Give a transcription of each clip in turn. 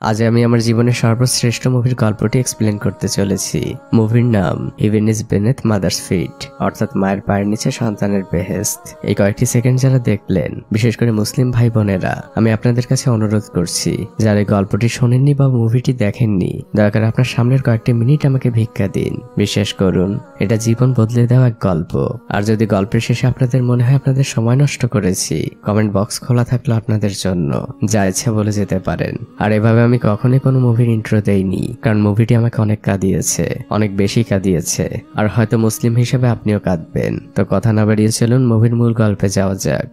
আজ আমি আমার জীবনের সর্বশ্রেষ্ঠ মুভির গল্পটি এক্সপ্লেন করতে চলেছি। মুভির নাম heaven is beneath mother's feet, অর্থাৎ মায়ের পায়ের নিচে সন্তানের বেহেশত। এই কয়েকটি সেকেন্ড যারা দেখলেন, বিশেষ করে মুসলিম ভাই বোনেরা, আমি আপনাদের কাছে অনুরোধ করছি, যারা এই গল্পটি শোনেননি বা মুভিটি দেখেননি, দয়া করে আপনার সামনের কয়েকটি মিনিট আমাকে ভিক্ষা দিন। বিশ্বাস করুন, এটা জীবন বদলে দেওয়া এক গল্প। আর যদি গল্পের শেষে আপনাদের মনে হয় আপনাদের সময় নষ্ট করেছি, কমেন্ট বক্স খোলা থাকলো আপনাদের জন্য, যা ইচ্ছা বলে যেতে পারেন। আর এভাবে আমি কখনোই কোনো মুভির ইন্ট্রো দেইনি, কারণ মুভিটি আমাকে অনেক কাঁদিয়েছে, অনেক বেশি কাঁদিয়েছে। আর হয়তো মুসলিম হিসেবে আপনিও কাঁদবেন। তো কথা না বাড়িয়ে চলুন মুভির মূল গল্পে যাওয়া যাক।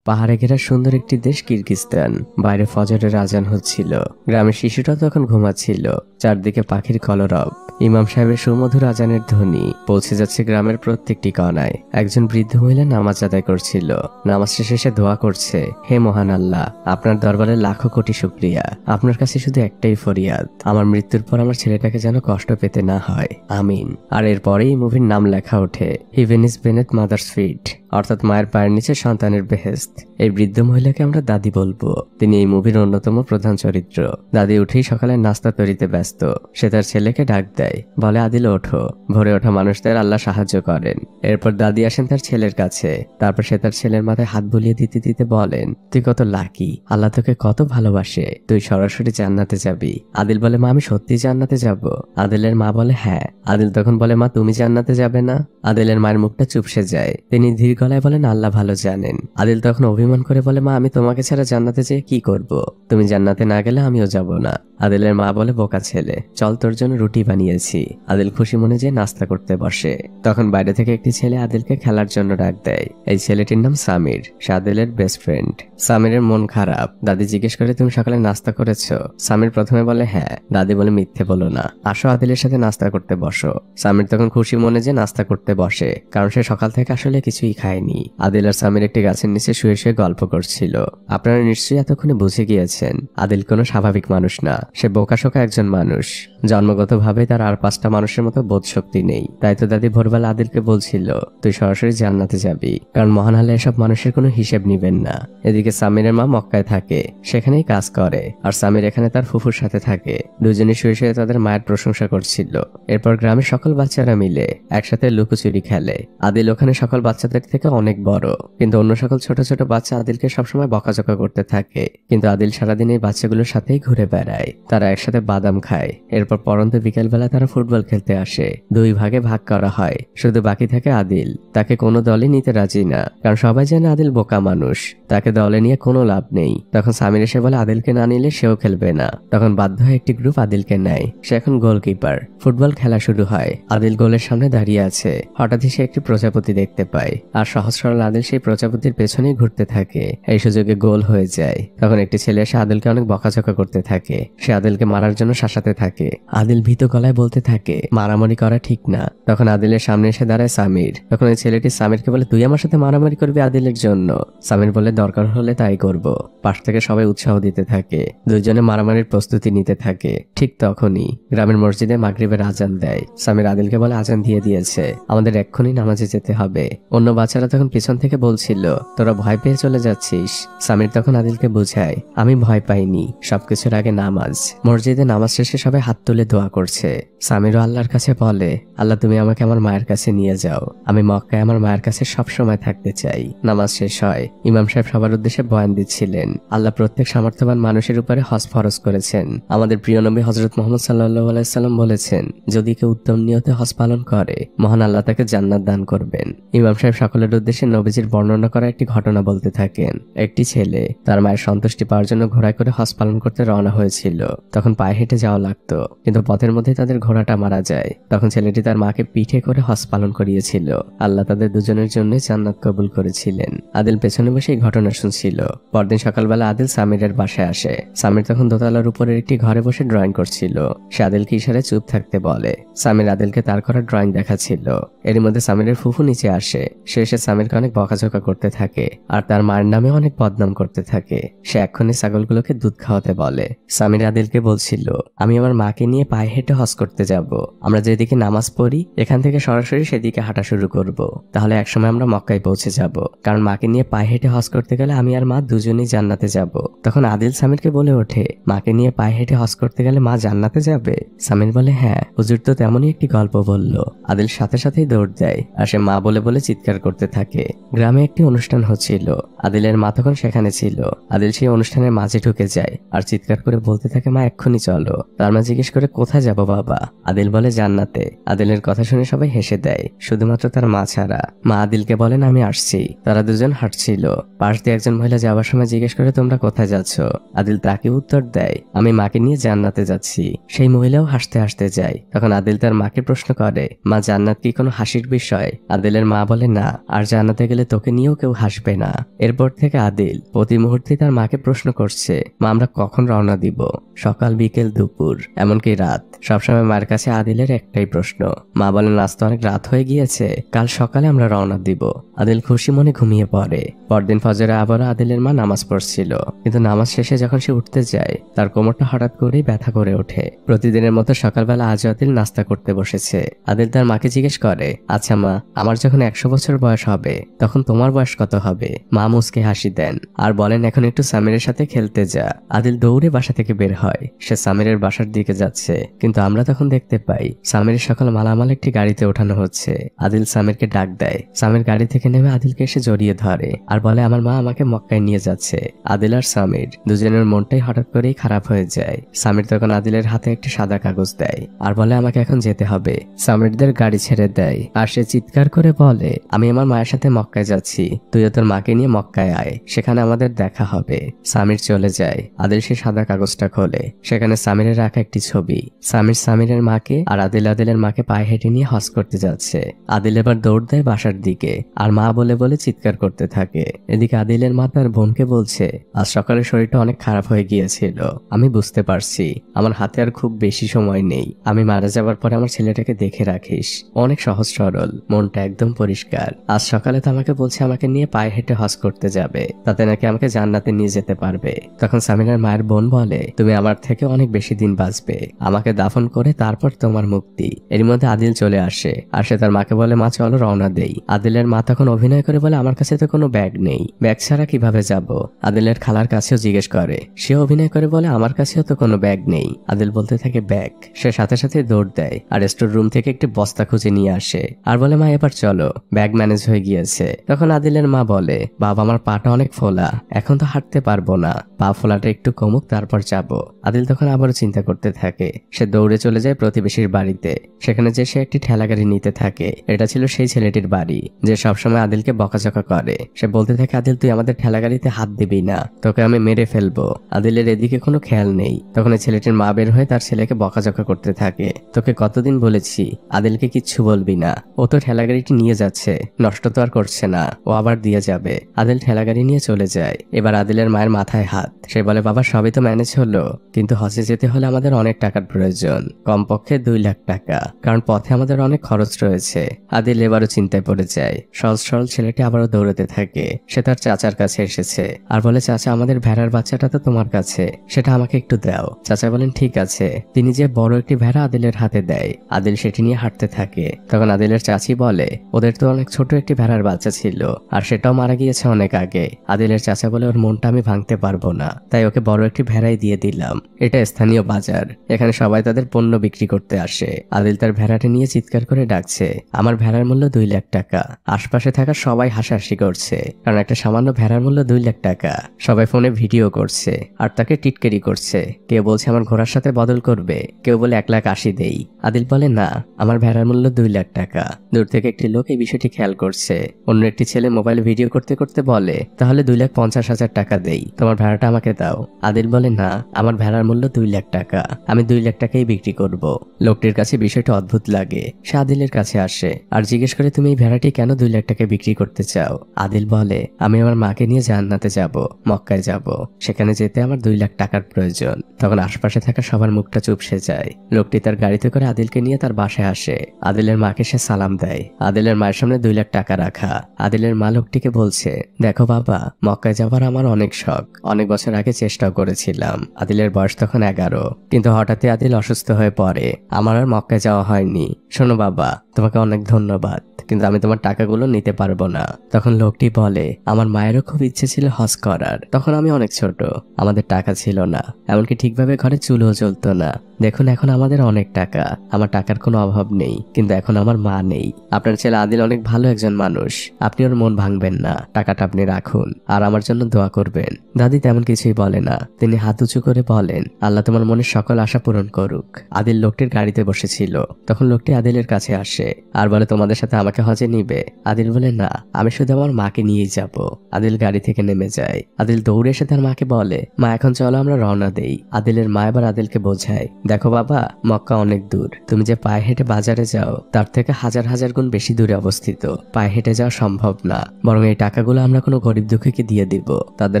পাহাড়ে ঘেরা সুন্দর একটি দেশ কিরগিজস্তান। বাইরে ফজরের আজান হচ্ছিল। গ্রামের শিশুরা তখন ঘুমাচ্ছিল। চারদিকে পাখির কলরব। ইমাম সাহেবের সুমধুর আজানের ধ্বনি পৌঁছে যাচ্ছে গ্রামের প্রত্যেকটি কণায়। একজন বৃদ্ধ মহিলা নামাজ আদায় করছিল। নামাজ শেষে দোয়া করছে, হে মহান আল্লাহ, আপনার দরবারে লাখো কোটি শুকরিয়া। আপনার কাছে শুধু একটাই ফরিয়াদ, আমার মৃত্যুর পর আমার ছেলেটাকে যেন কষ্ট পেতে না হয়, আমিন। আর এরপরেই মুভির নাম লেখা ওঠে, heaven is beneath mother's feet, অর্থাৎ মায়ের পায়ের নিচে সন্তানের বেহেশত। এই বৃদ্ধ মহিলাকে আমরা দাদি বলবো। তিনি এই মুভির অন্যতম প্রধান চরিত্র। দাদি উঠেই সকালে নাস্তা তৈরিতে ব্যস্ত। সে তার ছেলেকে ডাক দেয়, বলে, আদিল ওঠো। ভোরে ওঠা মানুষদের আল্লাহ সাহায্য করেন। এরপর দাদি আসেন তার ছেলের কাছে। তারপর সে তার ছেলের মাথায় হাত বুলিয়ে দিতে দিতে বলেন, তুই কত লাকি, আল্লাহ তোকে কত ভালোবাসে, তুই সরাসরি জান্নাতে যাবি। আদিল বলে, মা আমি সত্যি জান্নাতে যাব? আদিলের মা বলে, হ্যাঁ। আদিল তখন বলে, মা তুমি জান্নাতে যাবে না? আদিলের মায়ের মুখটা চুপসে যায়। তিনি ধীর গলায় বলেন, আল্লাহ ভালো জানেন। আদিল তখন অভিমান করে বলে, মা আমি তোমাকে ছাড়া জান্নাতে যেয়ে কি করব? তুমি জান্নাতে না গেলে আমিও যাব না। আদিলের মা বলে, বোকা ছেলে, চল তোর জন্য রুটি বানিয়েছি। আদিল খুশি মনে যেয়ে নাস্তা করতে বসে। তখন বাইরে থেকে একটি ছেলে আদিলকে খেলার জন্য ডাক দেয়। এই ছেলেটির নাম সামির, সে আদিলের বেস্ট ফ্রেন্ড। সামিরের মন খারাপ। দাদি জিজ্ঞেস করে, তুমি সকালে নাস্তা করেছো? সামির প্রথমে বলে, হ্যাঁ। দাদি বলে, মিথ্যে বলো না, আসো আদিলের সাথে নাস্তা করতে বসো। সামির তখন খুশি মনে যে নাস্তা করতে বসে, কারণ সে সকাল থেকে আসলে কিছুই খায়নি। আদিল আর সামির একটি গাছের নিচে শুয়ে শুয়ে গল্প করছিল। আপনারা নিশ্চয়ই এতক্ষণে বুঝে গিয়েছেন, আদিল কোনো স্বাভাবিক মানুষ না, সে বোকাশোকা একজন মানুষ। জন্মগতভাবে তার আর 5টা মানুষের মতো বোধ শক্তি নেই। তাই তো দাদি ভোরবেলা আদিলকে বলছিল, তুই সরাসরি জান্নাতে যাবি, কারণ মহান আল্লাহ এসব মানুষের কোনো হিসেব নিবেন না। এদিকে সামিরের মা মক্কায় থাকে, সেখানেই কাজ করে, আর সামির এখানে তার ফুফুর সাথে থাকে। দুজনে শুয়ে শুয়ে তাদের মায়ের প্রশংসা করছিল। এরপর গ্রামের সকল বাচ্চারা মিলে একসাথে লুকোচুরি খেলে। আদিল ওখানে সকল বাচ্চাদের থেকে অনেক বড়, কিন্তু অন্য সকল ছোট ছোট বাচ্চা আদিলকে সবসময় বকাঝকা করতে থাকে। কিন্তু আদিল সারাদিন এই বাচ্চাগুলোর সাথেই ঘুরে বেড়ায়। তারা একসাথে বাদাম খায়। এরপর পরন্ত বিকেলবেলা তারা ফুটবল খেলতে আসে। 2 ভাগে ভাগ করা হয়, শুধু বাকি থাকে আদিল। তাকে কোনো দলে নিতে রাজি না, কারণ সবাই জানে আদিল বোকা মানুষ, তাকে দলে নিয়ে কোনো লাভ নেই। তখন সামির এসে বলে, আদিলকে না নিলে সেও খেলবে না। তখন বাধ্য হয়ে একটি গ্রুপ আদিলকে নেয়। সে এখন গোলকিপার। ফুটবল খেলা শুরু হয়। আদিল গোলের সামনে দাঁড়িয়ে আছে। হঠাৎই সে একটি প্রজাপতি দেখতে পায়, আর সহজ সরল আদিল সেই প্রজাপতির পেছনেই ঘুরতে থাকে। এই সুযোগে গোল হয়ে যায়। তখন একটি ছেলে এসে আদিলকে অনেক বকাঝকা করতে থাকে। সে আদিলকে মারার জন্য শাসাতে থাকে। আদিল ভীত গলায় বলতে থাকে, মারামারি করা ঠিক না। তখন আদিলের সামনে এসে দাঁড়ায় সামির। তখন ওই ছেলেটি সামিরকে বলে, তুই আমার সাথে মারামারি করবি আদিলের জন্য? সামির বলে, দরকার হলে তাই করব। পাশ থেকে সবাই উৎসাহ দিতে থাকে। দুইজনে মারামারির প্রস্তুতি নিতে থাকে। ঠিক তখনই গ্রামের মসজিদে মাগরিবের আজান দেয়। সামির আদিলকে বলে, আজান দিয়ে দিয়েছে, আমাদের এক্ষুনি নামাজে যেতে হবে। অন্য বাচ্চারা তখন পিছন থেকে বলছিল, তোরা ভয় পেয়ে চলে যাচ্ছিস। সামির তখন আদিলকে বুঝায়, আমি ভয় পাইনি, সবকিছুর আগে নামাজ। মসজিদে নামাজ শেষে সবাই হাত তুলে দোয়া করছে। সামিরও আল্লাহর কাছে বলে, আল্লাহ তুমি আমাকে আমার মায়ের কাছে নিয়ে যাও, আমি মক্কায় আমার মায়ের কাছে সব সময় থাকতে চাই। নামাজ শেষ হয়। ইমাম সাহেব সবার উদ্দেশ্যে বয়ান দিচ্ছিলেন। আল্লাহ প্রত্যেক সামর্থ্যবান মানুষের উপরে হজ ফরজ করেছেন। আমাদের প্রিয় নবী হযরত মুহাম্মদ সাল্লাল্লাহু আলাইহি সাল্লাম বলেছেন, যদি কেউ উত্তম নিয়তে হজ পালন করে, মহান আল্লাহ তাকে জান্নাত দান করবেন। ইমাম সাহেব সকলের উদ্দেশ্যে নবীজির বর্ণনা করা একটি ঘটনা বলতে থাকেন। একটি ছেলে তার মায়ের সন্তুষ্টি পাওয়ার জন্য ঘোড়ায় করে হজ পালন করতে রওনা হয়েছিল। তখন পায়ে হেঁটে যাওয়া লাগতো, কিন্তু পথের মধ্যে তাদের ঘোড়াটা মারা যায়। তখন ছেলেটি তার মাকে পিঠে করে হজ পালন করিয়েছিল। আল্লাহ তাদের দুজনের জন্য জান্নাত কবুল করেছিলেন। আদিল পেছনে বসে এই ঘটনা শুনছিল। পরদিন সকালবেলা আদিল সামিরের বাসায় আসে। সামির তখন দোতলার উপরের একটি ঘরে বসে ড্রয়িং করছিল। সে আদিলকে ইশারায় চুপ থাকতে বলে। সামির আদিলকে তার করা ড্রয়িং দেখাচ্ছিল। এর মধ্যে সামিরের ফুফু নিচে আসে। সে এসে সামিরকে অনেক বকাঝকা করতে থাকে আর তার মায়ের নামে অনেক বদনাম করতে থাকে। সে এক্ষুনি ছাগলগুলোকে দুধ খাওয়াতে বলে। সামির আদিলকে বলছিল, আমি আমার মাকে নিয়ে পায়ে হেঁটে হজ করতে যাব। আমরা যেদিকে নামাজ পড়ি এখান থেকে সরাসরি সেদিকে হাঁটা শুরু করব। তাহলে একসময় আমরা মক্কায় পৌঁছে যাব, কারণ মাকে নিয়ে পায়ে হেঁটে হজ করতে গেলে আমি আর মা দুজনেই জান্নাতে যাব। তখন আদিল সামিরকে বলে ওঠে, মাকে নিয়ে পায়ে হেঁটে হজ করতে গেলে মা জান্নাতে যাবে? সামির বলে, হ্যাঁ হুজুর তো তেমনই একটি গল্প বলল। আদিল সাথে সাথেই দৌড় দেয় আর সে মা বলে বলে চিৎকার করতে থাকে। গ্রামে একটি অনুষ্ঠান হচ্ছিল, আদিলের মা তখন সেখানে ছিল। আদিল সেই অনুষ্ঠানের মাঝে ঢুকে যায় আর চিৎকার করে বলতে থাকে, মা এক্ষুনি চলো। তার মা জিজ্ঞেস করে, কোথায় যাব বাবা? আদিল বলে, জান্নাতে। আদিলের কথা শুনে সবাই হেসে দেয়, শুধুমাত্র তার মা ছাড়া। মা আদিলকে বলেন, আমি আসছি। তারা দুজন হাঁটছিল, পাশ দিয়ে একজন মহিলা যাওয়ার সময় জিজ্ঞেস করে, তোমরা কোথায় যাচ্ছ? আদিল তাকে উত্তর দেয়, আমি মাকে নিয়ে জান্নাতে যাচ্ছি। সেই মহিলাও হাসতে হাসতে যায়। তখন আদিল তার মাকে প্রশ্ন করে, মা জান্নাত কি কোনো হাসির বিষয়? আদিলের মা বলে, না, আর জান্নাতে গেলে তোকে নিয়েও কেউ হাসবে না। এরপর থেকে আদিল প্রতি মুহূর্তে তার মাকে প্রশ্ন করছে, মা আমরা কখন রওনা দিব? সকাল, বিকেল, দুপুর, এমনকি রাত, সবসময় মায়ের কাছে আদিলের একটাই প্রশ্ন। মা বলেন, আজ তো অনেক রাত হয়ে গিয়েছে, কাল সকালে আমরা রওনা দিব। আদিল খুশি মনে ঘুমিয়ে পড়ে। পরদিন ফজরে আবারও আদিলের মা নামাজ পড়ছিল, কিন্তু নামাজ শেষে যখন সে উঠতে যায় তার কোমরটা হঠাৎ করেই ব্যথা করে ওঠে। প্রতিদিনের মতো সকালবেলা আজ আদিল নাস্তা করতে বসেছে। আদিল তার মাকে জিজ্ঞেস করে, আচ্ছা মা, আমার যখন 100 বছর বয়স হবে তখন তোমার বয়স কত হবে? মা মুচকে হাসি দেন আর বলেন, এখন একটু সামিরের সাথে খেলতে যা। আদিল দৌড়ে বাসা থেকে বের হয়। সে সামিরের বাসার দিকে যাচ্ছে, কিন্তু আমরা তখন দেখতে পাই সামিরের সকল মালামাল একটি গাড়িতে ওঠানো হচ্ছে। আদিল সামিরকে ডাক দেয়। সামির গাড়ি থেকে নেমে আদিলকে এসে জড়িয়ে ধরে আর বলে, আমার মা আমাকে মক্কায় নিয়ে যাচ্ছে। আদিল আর সামির দুজনের মনটাই হঠাৎ করেই খারাপ হয়ে যায়। সামির তখন আদিলের হাতে একটি সাদা কাগজ দেয় আর বলে, আমাকে এখন যেতে হবে। সামিরদের গাড়ি ছেড়ে দেয় আর সে চিৎকার করে বলে, আমি আমার মায়ের সাথে মক্কায় যাচ্ছি, তুইও তোর মাকে নিয়ে মক্কায় আয়, সেখানে আমাদের দেখা হবে। সামির চলে যায়। আদিল সে সাদা কাগজটা খোলে, সেখানে সামিরের রাখা একটি ছবি। সামির সামিরের মাকে আর আদিল আদিলের মাকে পায়ে হেঁটে নিয়ে হজ করতে যাচ্ছে। আদিল এবার দৌড় দেয় বাসার দিকে আর মা বলে বলে চিৎকার করতে থাকে। এদিকে আদিলের মা তার বোনকে বলছে, আজ সকালে শরীরটা অনেক খারাপ হয়ে গিয়েছিল, আমি বুঝতে পারছি, আমার হাতে আর খুব বেশি সময় নেই। আমি মারা যাবার পরে আমার ছেলেটাকে দেখে রাখিস, অনেক সহজ সরল, মনটা একদম পরিষ্কার। আজ সকালে তো আমাকে বলছে আমাকে নিয়ে পায়ে হেঁটে হজ করতে যাবে, তাতে নাকি আমাকে জান্নাতে নিয়ে যেতে পারবে। তখন সামিরার মায়ের বোন বলে, তুমি আমার থেকে অনেক বেশি দিন বাঁচবে, আমাকে দাফন করে তারপর তোমার মুক্তি। এর মধ্যে আদিল চলে আসে আর সে তার মাকে বলে, মা চলো রওনা দেই। আদিলের মা তখন অভিনয় করে বলে, আমার কাছে তো কোনো ব্যাগ নেই, ব্যাগ ছাড়া কিভাবে যাব? আদিলের খালার কাছেও জিজ্ঞেস করে, সে অভিনয় করে বলে, আমার কাছেও তো কোনো ব্যাগ নেই। আদিল বলতে থাকে ব্যাগ। সে সাথে সাথে দৌড় দেয় আর স্টোর রুম থেকে একটি বস্তা খুঁজে নিয়ে আসে আর বলে, মা এবার চলো, ব্যাগ ম্যানেজ হয়ে গিয়েছে। তখন আদিলের মা বলে, বাবা আমার পাটা অনেক ফোলা, এখন তো হাঁটতে পারবো না, পা ফোলাটা একটু কমুক তারপর যাব। আদিল তখন আবারও চিন্তা করতে থাকে। সে দৌড়ে চলে যায় প্রতিবেশীর বাড়িতে। সেখানে যে সে একটি ঠেলাগাড়ি নিতে থাকে। এটা ছিল সেই ছেলেটির বাড়ি যে সবসময় আদিলকে বকাঝকা করে। সে বলতে থাকে, আদিল তুই আমাদের ঠেলাগাড়িতে হাত দিবি না, তোকে আমি মেরে ফেলবো। আদিলের এদিকে কোনো খেয়াল নেই। তখন এই ছেলেটির মা বের হয়ে তার ছেলেকে বকাঝকা করতে থাকে। তোকে কতদিন বলেছি আদিলকে কিচ্ছু বলবি না, ও তো ঠেলাগাড়িটি নিয়ে যাচ্ছে, নষ্ট তো আর করছে না, ও আবার দিয়ে যাবে। আদিল ঠেলাগাড়ি নিয়ে চলে যায়। এবার আদিলের মায়ের মাথায় হাত। সে বলে, বাবা সবই তো ম্যানেজ হলো, কিন্তু হজে যেতে হলে আমাদের অনেক টাকার প্রয়োজন, কমপক্ষে 2 লাখ টাকা, কারণ পথে আমাদের অনেক খরচ রয়েছে। আদিল এবারও চিন্তায় পড়ে যায়। সহজ সরল ছেলেটি আবারও দৌড়াতে থাকে। সে তার চাচার কাছে এসেছে আর বলে, চাচা আমাদের ভেড়ার বাচ্চাটা তো তোমার কাছে, সেটা আমাকে একটু দাও। চাচা বলেন, ঠিক আছে। তিনি যে বড় একটি ভেড়া আদিলের হাতে দেয়। আদিল সেটি নিয়ে হাঁটতে থাকে। তখন আদিলের চাচি বলে, ওদের তো অনেক ছোট একটি ভেড়ার বাচ্চা ছিল আর সেটাও মারা গিয়েছে অনেক আগে। আদিলের চাচা বলে, ওর মনটা আমি ভাঙতে পারবো না, তাই ওকে বড় একটি ভেড়াই দিয়ে দিলাম। এটা স্থানীয় বাজার, এখানে সবাই তাদের পণ্য বিক্রি করতে আসে। আদিল তার ভেড়াটি নিয়ে চিৎকার করে ডাকছে, আমার ভেড়ার মূল্য 2 লাখ টাকা। আশপাশে থাকা সবাই হাসাহাসি করছে, কারণ একটা সামান্য ভেড়ার মূল্য 2 লাখ টাকা। সবাই ফোনে ভিডিও করছে আর তাকে টিটকেরি করছে। কেউ বলছে আমার ঘোড়ার সাথে বদল করবে, কেউ বলে 1,80,000 দেই। আদিল বলে, না, আমার ভেড়ার মূল্য 2 লাখ টাকা। দূর থেকে একটি লোক এই বিষয়টি খেয়াল করছে। অন্য একটি ছেলে মোবাইলে ভিডিও করতে করতে বলে, তাহলে 2,50,000 টাকা দেই, তোমার ভেড়াটা আমাকে দাও। আদিল বলে, না, আমার ভেড়ার মূল্য 2 লাখ টাকা, আমি 2 লাখ টাকাই বিক্রি করব। লোকটির কাছে বিষয়টা অদ্ভুত লাগে। সে আদিলের কাছে আসে আর জিজ্ঞেস করে, তুমি এই ভেড়াটি কেন 2 লাখ টাকা বিক্রি করতে চাও? আদিল বলে, আমি আমার মাকে নিয়ে জান্নাতে যাব, মক্কায় যাব, সেখানে যেতে আমার 2 লাখ টাকার প্রয়োজন। তখন আশপাশে থাকা সবার মুখটা চুপসে যায়। লোকটি তার গাড়িতে করে আদিলকে নিয়ে তার বাসায় আসে। আদিলের মাকে সে সালাম দেয়। আদিলের মায়ের সামনে 2 লাখ টাকা টাকা রাখা। আদিলের মা লোকটিকে বলছে, দেখো বাবা, মক্কায় যাবার আমার অনেক শখ, অনেক বছর আগে চেষ্টাও করেছিলাম। আদিলের বয়স তখন 11, কিন্তু হঠাৎই আদিল অসুস্থ হয়ে পড়ে, আমার আর মক্কায় যাওয়া হয়নি। শোনো বাবা, তোমাকে অনেক ধন্যবাদ, কিন্তু আমি তোমার টাকাগুলো নিতে পারবো না। তখন লোকটি বলে, আমার মায়েরও খুব ইচ্ছে ছিল হজ করার, তখন আমি অনেক ছোট, আমাদের টাকা ছিল না, এমনকি ঠিকভাবে ঘরে চুলোও জ্বলতো না। দেখুন এখন আমাদের অনেক টাকা, আমার টাকার কোনো অভাব নেই, কিন্তু এখন আমার মা নেই। আপনার ছেলে আদিল অনেক ভালো একজন মানুষ, আপনি ওর মন ভাঙবেন না, টাকাটা আপনি রাখুন আর আমার জন্য দোয়া করবেন। দাদি তেমন কিছুই বলে না, তিনি হাত উঁচু করে বলেন, আল্লাহ তোমার মনের সকল আশা পূরণ করুক। আদিল লোকটির গাড়িতে বসেছিল, তখন লোকটি আদিলের কাছে আসে আর বলে, তোমাদের সাথে আমাকে হজে নিবে? আদিল বলে, না, আমি শুধু আমার মাকে নিয়েই যাব। আদিল গাড়ি থেকে নেমে যায়। আদিল দৌড়ে এসে তার মাকে বলে, মা এখন চলো আমরা রওনা দেই। আদিলের মা এবার আদিলকে বোঝায়, দেখো বাবা, মক্কা অনেক দূর, তুমি যে পায়ে হেঁটে বাজারে যাও তার থেকে হাজার হাজার গুণ বেশি দূরে অবস্থিত, পায়ে হেঁটে যাওয়া সম্ভব না, বরং এই টাকাগুলো আমরা কোনো গরিব দুঃখীকে দিয়ে দিব, তাদের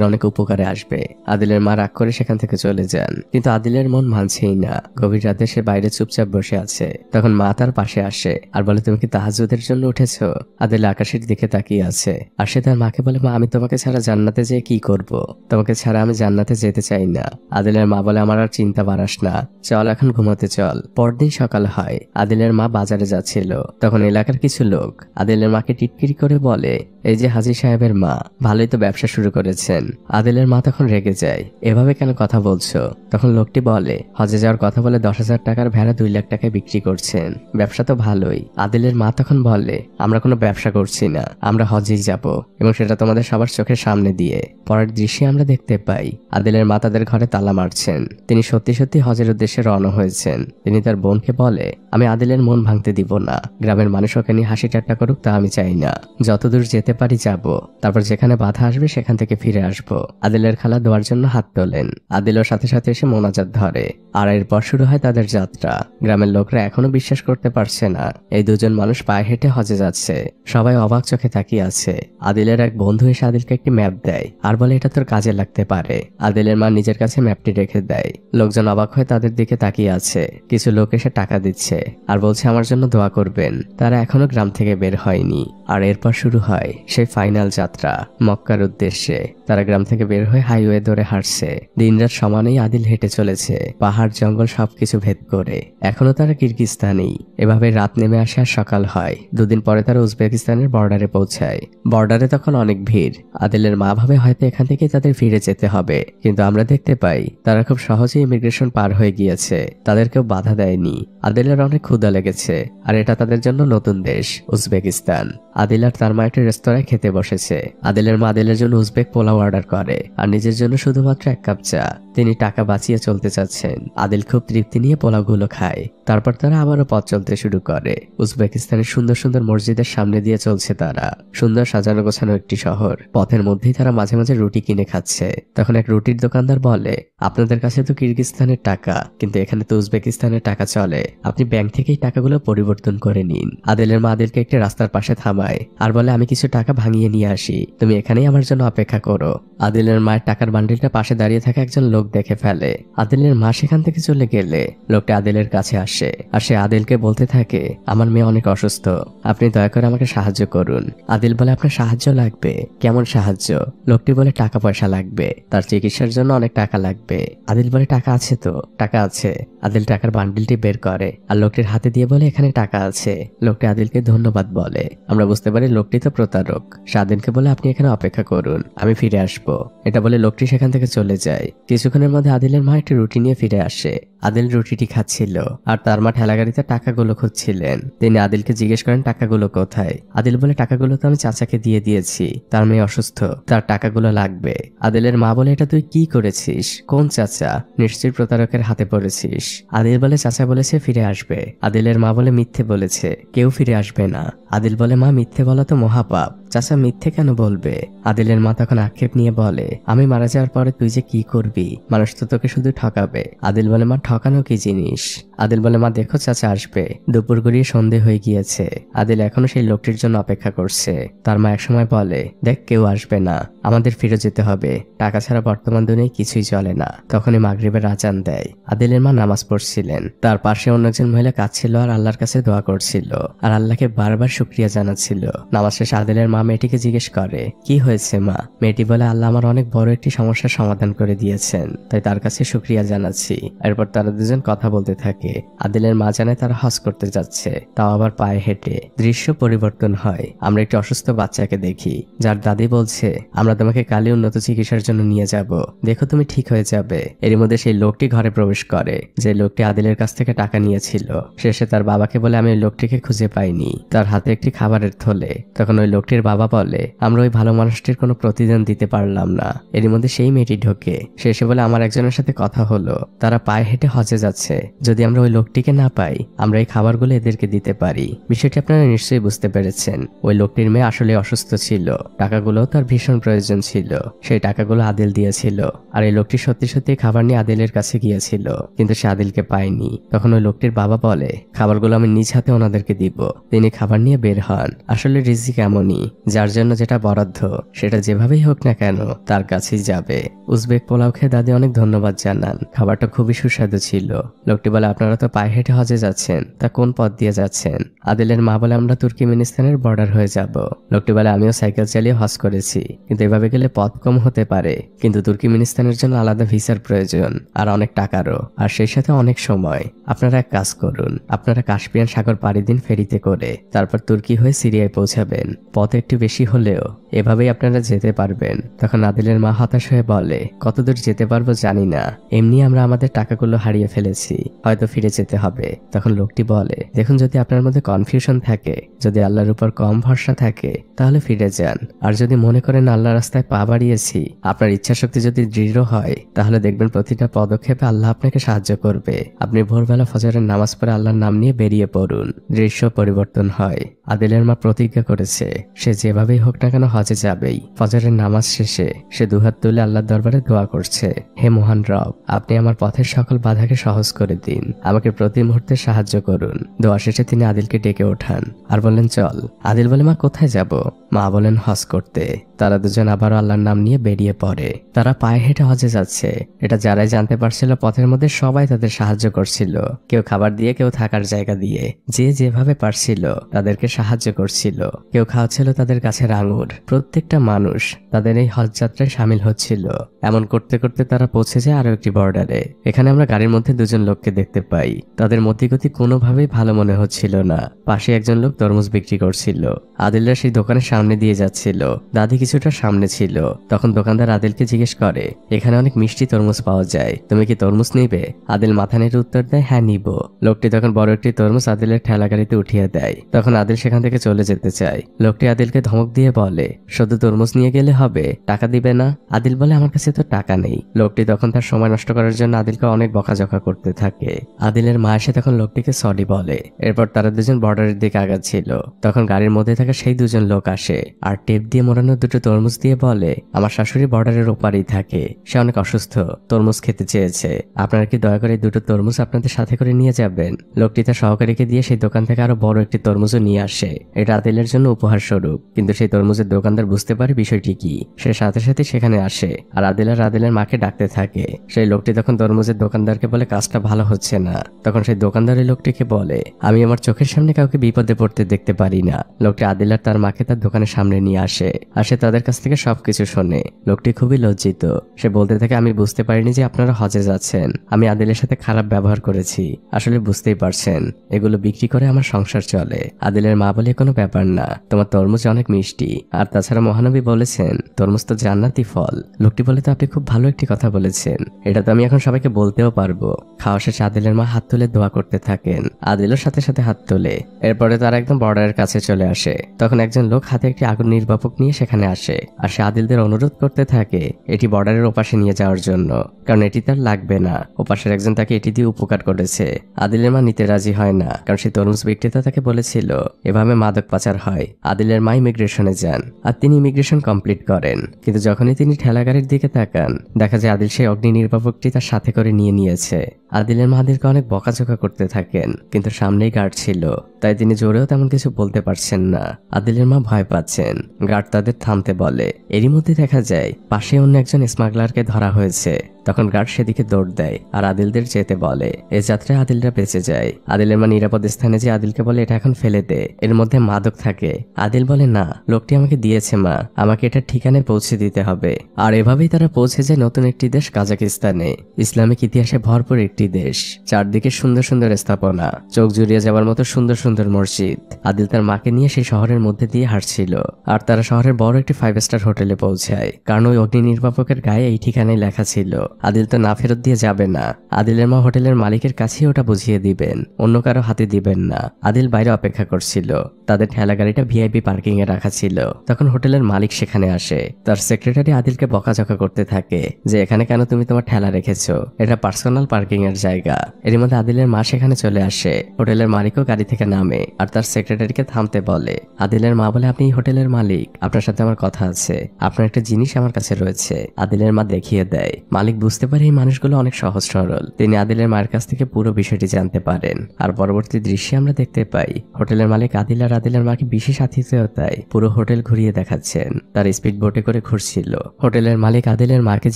অনেক উপকারে আসবে। আদিলের মা রাগ করে সেখান থেকে চলে যান, কিন্তু আদিলের মন মানছেই না। গভীর রাতে সে বাইরে চুপচাপ বসে আছে, তখন মা তার পাশে আসে আর বলে, তুমি কি তাহাজ্জুদের জন্য উঠেছো? আদিল আকাশের দিকে তাকিয়ে আছে আর সে তার মাকে বলে, মা আমি তোমাকে ছাড়া জান্নাতে যেয়ে কি করব? তোমাকে ছাড়া আমি জান্নাতে যেতে চাই না। আদিলের মা বলে, আমার আর চিন্তা বাড়াস না, চল এখন ঘুমাতে চল। পরদিন সকাল হয়, আদিলের মা বাজারে যাচ্ছিল, তখন এলাকার কিছু লোক আদিলের মাকে টিটকিরি করে বলে, এই যে হাজী সাহেবের মা, ভালোই তো ব্যবসা শুরু করেছেন। আদিলের মা তখন রেগে যায়, এভাবে কেন কথা বলছো? তখন লোকটি বলে, হজে যাওয়ার কথা বলে 10,000 টাকার ভেড়া 2 লাখ টাকায় বিক্রি করছেন, ব্যবসা তো ভালোই। আদিলের মা তখন বলে, আমরা কোনো ব্যবসা করছি না, আমরা হজেই যাব, এবং সেটা তোমাদের সবার চোখের সামনে দিয়ে। পরের দৃশ্যে আমরা দেখতে পাই আদিলের মা তাদের ঘরে তালা মারছেন, তিনি সত্যি সত্যি হজের উদ্দেশ্যে রওনা হয়েছেন। তিনি তার বোনকে বলে, আমি আদিলের মন ভাঙতে দিব না, গ্রামের মানুষ ওকে নিয়ে হাসি ঠাট্টা করুক তা আমি চাই না, যতদূর যেতে পারি যাব, তারপর যেখানে বাধা আসবে সেখান থেকে ফিরে আসব। আদিলের খালা দোয়ার জন্য হাত তোলেন, আদিলের সাথে সাথে এসে মোনাজাত ধরে, আর এরপর শুরু হয় তাদের যাত্রা। গ্রামের লোকরা এখনো বিশ্বাস করতে পারছে না এই দুজন মানুষ পায়ে হেঁটে হজে যাচ্ছে, সবাই অবাক চোখে তাকিয়ে আছে। আদিলের এক বন্ধু এসে আদিলকে একটি ম্যাপ দেয় আর বলে, এটা তোর কাজে লাগতে পারে। আদিলের মা নিজের কাছে ম্যাপটি রেখে দেয়। লোকজন অবাক হয়ে তাদের দিকে তাকিয়ে আছে, কিছু লোক এসে টাকা দিচ্ছে আর বলছে আমার জন্য দোয়া করবেন। তারা এখনো গ্রাম থেকে বের হয়নি, আর এরপর শুরু হয় সেই ফাইনাল যাত্রা মক্কার উদ্দেশ্যে। তারা গ্রাম থেকে বের হয়ে হাইওয়ে ধরে হাঁটছে, দিনরাত সমানেই আদিল হেঁটে চলেছে, পাহাড় জঙ্গল সবকিছু ভেদ করে। এখনো তারা কিরগিস্তানেই। এভাবে রাত নেমে আসে আর সকাল হয়। দুদিন পরে তারা উজবেকিস্তানের বর্ডারে পৌঁছায়। বর্ডারে তখন অনেক ভিড়। আদিলের মা ভাবে হয়তো এখান থেকে তাদের ফিরে যেতে হবে, কিন্তু আমরা দেখতে পাই তারা খুব সহজেই ইমিগ্রেশন পার হয়ে গিয়েছে, তাদের কেউ বাধা দেয়নি। আদিলের অনেক ক্ষুধা লেগেছে, আর এটা তাদের জন্য নতুন দেশ উজবেকিস্তান। আদিল আর তার মা একটা রেস্তোরাঁয় খেতে বসেছে। আদিলের মা আদিলের জন্য উজবেক পোলাও অর্ডার করে আর নিজের জন্য শুধুমাত্র 1 কাপ চা। তিনি টাকা বাঁচিয়ে চলতে চাচ্ছেন। আদিল খুব তৃপ্তি নিয়ে পোলাওগুলো খায়। তারপর তারা আবারও পথ চলতে শুরু করে। উজবেকিস্তানের সুন্দর সুন্দর মসজিদের সামনে দিয়ে চলছে তারা। সুন্দর সাজানো গোছানো একটি শহর। পথের মধ্যেই তারা মাঝে মাঝে রুটি কিনে খাচ্ছে। তখন এক রুটির দোকানদার বলে, আপনাদের কাছে তো কিরগিজস্তানের টাকা, কিন্তু এখানে তো উজবেকিস্তানের টাকা চলে, আপনি ব্যাংক থেকেই টাকাগুলো পরিবর্তন করে নিন। আদিলের মা আদিলকে একটি রাস্তার পাশে থামায় আর বলে, আমি কিছু টাকা ভাঙিয়ে নিয়ে আসি, তুমি এখানেই আমার জন্য অপেক্ষা করো। আদিলের মায়ের টাকার বান্ডিলটা পাশে দাঁড়িয়ে থাকা একজন লোক দেখে ফেলে। আদিলের মা সেখান থেকে চলে গেলে লোকটা আদিলের কাছে আসে আর সে আদিলকে বলতে থাকে, আমার মেয়ে অনেক অসুস্থ, আপনি দয়া করে আমাকে সাহায্য করুন। আদিল বলে, আপনার সাহায্য লাগবে? কেমন সাহায্য? লোকটি বলে, টাকা পয়সা লাগবে, তার চিকিৎসার জন্য অনেক টাকা লাগবে। আদিল বলে, টাকা আছে তো? টাকা আছে। আদিল টাকার বান্ডিলটি বের করে আর লোকটির হাতে দিয়ে বলে, এখানে টাকা আছে। লোকটি আদিলকে ধন্যবাদ বলে। আমরা বুঝতে পারি লোকটি তো প্রতারক। সে আদিলকে বলে, আপনি এখানে অপেক্ষা করুন, আমি ফিরে আসবো। এটা বলে লোকটি সেখান থেকে চলে যায়। কিছুক্ষণের মধ্যে আদিলের মা একটি রুটি নিয়ে ফিরে আসে। আদিল রুটিটি খাচ্ছিল আর তার মা ঠেলাগাড়িতে টাকাগুলো খুঁজছিলেন। তিনি আদিলকে জিজ্ঞেস করেন, টাকাগুলো কোথায়? আদিল বলে, টাকাগুলো তো আমি চাচাকে দিয়ে দিয়েছি, তার মেয়ে অসুস্থ, তার টাকাগুলো লাগবে। আদিলের মা বলে, এটা তুই কি করেছিস? কোন চাচা? নিশ্চয়ই প্রতারকের হাতে পড়েছিস। আদিল বলে, চাচা বলেছে ফিরে আসবে। আদিলের মা বলে, মিথ্যে বলেছে, কেউ ফিরে আসবে না। আদিল বলে, মা মিথ্যে বলা তো মহাপাপ, চাচা মিথ্যে কেন বলবে? আদিলের মা তখন আক্ষেপ নিয়ে বলে, আমি মারা যাওয়ার পরে তুই যে কি করবি? মানুষ তো তোকে শুধু ঠকাবে। আদিল বলে, মা ঠকানো কি জিনিস। আদিল বলে, মা দেখো চাচা আসবে। দুপুর গড়িয়ে সন্ধে হয়ে গিয়েছে। আদিল এখনো সেই লোকটির জন্য অপেক্ষা করছে। তার মা একসময় বলে, দেখ কেউ আসবে না, আমাদের ফিরে যেতে হবে, টাকা ছাড়া বর্তমান দুনিয়ায় কিছুই চলে না। তখনই মাগরিবের আজান দেয়। আদিলের মা নামাজ পড়ছিলেন, তার পাশে অন্য একজন মহিলা কাঁদছিল আর আল্লাহর কাছে দোয়া করছিল আর আল্লাহকে বারবার শুকরিয়া জানাচ্ছিল। নামাজ শেষে আদিলের মা মেয়েটিকে জিজ্ঞেস করে, কি হয়েছে মা? মেয়েটি বলে, আল্লাহ আমার অনেক বড় একটি সমস্যার সমাধান করে দিয়েছেন, তাই তার কাছে শুকরিয়া জানাচ্ছি। এরপর তারা দুজন কথা বলতে থাকে। আদিলের মা জানায় তারা হজ করতে যাচ্ছে, তাও আবার পায়ে হেঁটে। দৃশ্য পরিবর্তন হয়। আমরা একটি অসুস্থ বাচ্চাকে দেখি, যার দাদি বলছে, আমরা তোমাকে কালই উন্নত চিকিৎসার জন্য নিয়ে যাব, দেখো তুমি ঠিক হয়ে যাবে। এর মধ্যে সেই লোকটি ঘরে প্রবেশ করে, যে লোকটি আদিলের কাছ থেকে টাকা নিয়েছিল। শেষে তার বাবাকে বলে, আমি ওই লোকটিকে খুঁজে পাইনি। তার হাতে একটি খাবারের থলে। তখন ওই লোকটির বাবা বলে, আমরা ওই ভালো মানুষটির কোনো প্রতিদান দিতে পারলাম না। এর মধ্যে সেই মেয়েটি ঢোকে। শেষে বলে, আমার একজনের সাথে কথা হলো, তারা পায়ে হেঁটে হজে যাচ্ছে, যদি আমরা ওই লোকটিকে না পাই আমরা এই খাবারগুলো এদেরকে দিতে পারি। বিষয়টি আপনারা নিশ্চয়ই বুঝতে পেরেছেন। ওই লোকটির মেয়ে আসলে অসুস্থ ছিল, টাকাগুলো তার ভীষণ প্রয়োজন ছিল, সেই টাকাগুলো আদিল দিয়েছিল। আর এই লোকটি সত্যি সত্যি খাবার নিয়ে আদিলের কাছে গিয়েছিল, কিন্তু সে আদিলকে পায়নি। তখন ওই লোকটির বাবা বলে, খাবারগুলো আমি নিজ হাতে ওনাদেরকে দিব। তিনি খাবার নিয়ে বের হন। আসলে রিজিক এমনই, যার জন্য যেটা বরাদ্দ সেটা যেভাবেই হোক না কেন তার কাছেই যাবে। উজবেক পোলাও খেয়ে দাদি অনেক ধন্যবাদ জানান, খাবারটা খুবই সুস্বাদু ছিল। লোকটি বলে, আপনারা তো পায়ে হেঁটে হজে যাচ্ছেন, তা কোন পথ দিয়ে যাচ্ছেন? আদিলের মা বলে, আমরা তুর্কিমেনিস্তানের বর্ডার হয়ে যাব। লোকটি বলে, আমিও সাইকেল চালিয়ে হজ করেছি, কিন্তু এভাবে গেলে পথ কম হতে পারে, কিন্তু তুর্কিমেনিস্তানের জন্য আলাদা ভিসার প্রয়োজন আর অনেক টাকারও, আর সেই সাথে অনেক সময়। আপনারা এক কাজ করুন, আপনারা কাস্পিয়ান সাগর পাড়ি দিন ফেরিতে করে, তারপর তুর্কি হয়ে সিরিয়ায় পৌঁছাবেন। পথ একটু বেশি হলেও এভাবেই আপনারা যেতে পারবেন। তখন আদিলের মা হতাশ হয়ে বলে, কতদূর যেতে পারবো জানি না, এমনি আমরা আমাদের টাকাগুলো হারিয়ে ফেলেছি, হয়তো ফিরে যেতে হবে। তখন লোকটি বলে, দেখুন যদি আপনার মধ্যে কনফিউশন থাকে, যদি আল্লাহর উপর কম ভরসা থাকে তাহলে ফিরে যান, আর যদি মনে করেন আল্লাহ রাস্তায় পা বাড়িয়েছি, আপনার ইচ্ছাশক্তি যদি দৃঢ় হয় তাহলে দেখবেন প্রতিটা পদক্ষেপে আল্লাহ আপনাকে সাহায্য করবে। আপনি ভোরবেলা ফজরের নামাজ পড়ে আল্লাহর নাম নিয়ে বেরিয়ে পড়ুন। দৃশ্য পরিবর্তন হয়। আদিলের মা প্রতিজ্ঞা করেছে সে যেভাবেই হোক না কেন হজে যাবেই। ফজরের নামাজ শেষে সে দুহাত তুলে আল্লাহর দরবারে দোয়া করছে, হে মহান রব, আপনি আমার পথের সকল বাধাকে সহজ করে দিন, আমাকে প্রতি মুহূর্তে সাহায্য করুন। দোয়া শেষে তিনি আদিলকে ডেকে ওঠান আর বললেন, চল। আদিল বলে, মা কোথায় যাব? মা বলেন, হজ করতে। তারা দুজন আবারও আল্লাহর নাম নিয়ে বেরিয়ে পড়ে। তারা পায়ে হেঁটে হজে যাচ্ছে, এটা যারাই জানতে পারছিল পথের মধ্যে সবাই তাদের সাহায্য করছিল, কেউ খাবার দিয়ে, কেউ থাকার জায়গা দিয়ে, যে যেভাবে পারছিল তাদেরকে সাহায্য করছিল, কেউ খাওয়াচ্ছিল তাদের কাছে আঙুর। প্রত্যেকটা মানুষ তাদের এই হজ যাত্রায় সামিল হচ্ছিল। এমন করতে করতে তারা পৌঁছে যায় আরো একটি বর্ডারে। এখানে আমরা গাড়ির মধ্যে দুজন লোককে দেখতে পাই। তাদের মতিগতি কোনোভাবেই ভালো মনে হচ্ছিল না। পাশে একজন লোক তরমুজ বিক্রি করছিল। আদিলরা সেই দোকানের সামনে দিয়ে যাচ্ছিল। দাদি কিছুটা সামনে ছিল। তখন দোকানদার আদিলকে জিজ্ঞেস করে, এখানে অনেক মিষ্টি তরমুজ পাওয়া যায়, তুমি কি তরমুজ নিবে? আদিল মাথা নেড়ে উত্তর দেয়, হ্যাঁ নিব। লোকটি তখন বড় একটি তরমুজ আদিলের ঠেলা গাড়িতে উঠিয়ে দেয়। তখন আদিল সেখান থেকে চলে যেতে চায়। লোকটি আদিলকে ধমক দিয়ে বলে, শুধু তরমুজ নিয়ে গেলে হবে, টাকা দিবে না? আদিল বলে, আমার কাছে তো টাকা নেই। লোকটি তখন তার সময় নষ্ট করার জন্য আদিলকে অনেক বকাঝকা করতে থাকে। আদিলের মা এসে তখন লোকটিকে সরি বলে। এরপর তারা দুজন বর্ডারের দিকে আগাচ্ছিল। তখন গাড়ির মধ্যে থাকা সেই দুজন লোক আসে আর টেপ দিয়ে মোড়ানো দুটো তরমুজ দিয়ে বলে, আমার শাশুড়ি বর্ডারের ওপারেই থাকে, সে অনেক অসুস্থ, তরমুজ খেতে চেয়েছে, আপনারা কি দয়া করে দুটো তরমুজ আপনাদের সাথে করে নিয়ে যাবেন? লোকটি তার সহকারীকে দিয়ে সেই দোকান থেকে আরো বড় একটি তরমুজও নিয়ে আসে, এটা আদিলের জন্য উপহার স্বরূপ। কিন্তু সেই তরমুজের দোকানদার বুঝতে পারে বিষয়টি কি, সে সাথে সাথে সেখানে আসে আর আদিলের মাকে ডাকতে থাকে। সেই লোকটি তখন তরমুজের দোকানদারকে বলে, কাজটা ভালো হচ্ছে না। তখন সেই দোকানদার এই লোকটিকে বলে, আমি আমার চোখের সামনে কাউকে বিপদে পড়তে দেখতে পারি না। লোকটি আদিল আর তার মাকে তার দোকানের সামনে নিয়ে আসে আর সে তাদের কাছ থেকে সবকিছু শোনে। লোকটি খুবই লজ্জিত। সে বলতে থাকে, আমি বুঝতে পারিনি যে আপনারা হজে যাচ্ছেন, আমি আদিলের সাথে খারাপ ব্যবহার করেছি, আসলে বুঝতেই পারছেন এগুলো বিক্রি করে আমার সংসার চলে। আদিলের মা বলে, কোনো ব্যাপার না, তোমার তরমুজ অনেক মিষ্টি, আর তাছাড়া মহানবী বলেছেন তরমুজ তো জান্নাতি ফল। লোকটি বলে, তো আপনি খুব ভালো একটি কথা বলেছেন, এটা তো আমি এখন সবাইকে বলতেও পারবো। খাওয়া শেষে আদিলের মা হাত তুলে দোয়া করতে থাকেন। আদিলের সাথে সাথে হাত তোলে। এরপরে তারা একদম বর্ডারের কাছে চলে আসে। তখন একজন লোক হাতে একটি আগুন নির্বাপক নিয়ে সেখানে আসে আর সে আদিলদের অনুরোধ করতে থাকে এটি বর্ডারের ওপাশে নিয়ে যাওয়ার জন্য, কারণ এটি তার লাগবে না। ওপাশের একজন তাকে এটি দিয়ে উপকার করেছে। আদিলের মা নিতে রাজি হয় না, কারণ সেই তরমুজ বিক্রেতা তাকে বলেছিল এভাবে মাদক পাচার হয়। আদিলের মা ইমিগ্রেশনে যান আর তিনি ইমিগ্রেশন কমপ্লিট করেন, কিন্তু যখনই তিনি ঠেলা গাড়ির দিকে তাকান দেখা যায় আদিল সেই অগ্নি নির্বাপকটি তার সাথে করে নিয়ে নিয়েছে। হয়েছে। আদিলের মা আদিলকে অনেক বকাঝকা করতে থাকেন, কিন্তু সামনেই গার্ড ছিল, তাই তিনি জোরেও তেমন কিছু বলতে পারছেন না। আদিলের মা ভয় পাচ্ছেন। গার্ড তাদের থামতে বলে। এরই মধ্যে দেখা যায় পাশে অন্য একজন স্মাগলারকে ধরা হয়েছে। তখন গার্ড সেদিকে দৌড় দেয় আর আদিলদের যেতে বলে। এ যাত্রায় আদিলরা বেঁচে যায়। আদিলের মা নিরাপদ স্থানে যে আদিলকে বলে এটা এখন ফেলে দে, এর মধ্যে মাদক থাকে। আদিল বলে না, লোকটি আমাকে দিয়েছে মা, আমাকে এটা ঠিকানায় পৌঁছে দিতে হবে। আর এভাবেই তারা পৌঁছে যায় নতুন একটি দেশ কাজাকিস্তানে। ইসলামিক ইতিহাসে ভরপুর একটি দেশ, চারদিকে সুন্দর সুন্দর স্থাপনা, চোখ জুড়িয়ে যাওয়ার মতো সুন্দর সুন্দর মসজিদ। আদিল তার মাকে নিয়ে সেই শহরের মধ্যে দিয়ে হাঁটছিল, আর তারা শহরের বড় একটি 5 স্টার হোটেলে পৌঁছায়, কারণ ওই অগ্নি নির্বাপকের গায়ে এই ঠিকানায় লেখা ছিল। আদিল তো না ফেরত দিয়ে যাবে না। আদিলের মা হোটেলের মালিকের কাছেই ওটা বুঝিয়ে দিবেন, অন্য কারো হাতে দিবেন না। আদিল বাইরে অপেক্ষা করছিল। তাদের ঠেলা গাড়িটা ভিআইপি পার্কিং এ রাখা ছিল। তখন হোটেলের মালিক সেখানে আসে। তার সেক্রেটারি আদিলকে বকাঝকা করতে থাকে যে এখানে কেন তুমি তোমার ঠেলা রেখেছো, এটা পার্সোনাল পার্কিং এর জায়গা। এর মধ্যে আদিলের মা সেখানে চলে আসে। হোটেলের মালিকও গাড়ি থেকে নামে আর তার সেক্রেটারিকে থামতে বলে। আদিলের মা বলে, আপনি হোটেলের মালিক, আপনার সাথে আমার কথা আছে, আপনার একটা জিনিস আমার কাছে রয়েছে। আদিলের মা দেখিয়ে দেয়। মালিক বুঝতে পারে এই মানুষগুলো অনেক সহজ সরল। তিনি আদিলের মায়ের কাছ থেকে পুরো বিষয়টি জানতে পারেন। আর পরবর্তী দৃশ্যে আমরা দেখতে পাই হোটেলের মালিক আদিল আর আদিলের মাকে বিশেষ আতিথেয়তায় পুরো হোটেল ঘুরিয়ে দেখাচ্ছেন। তার স্পিড বোটে করে ঘুরছিল। হোটেলের মালিক আদিলের মাকে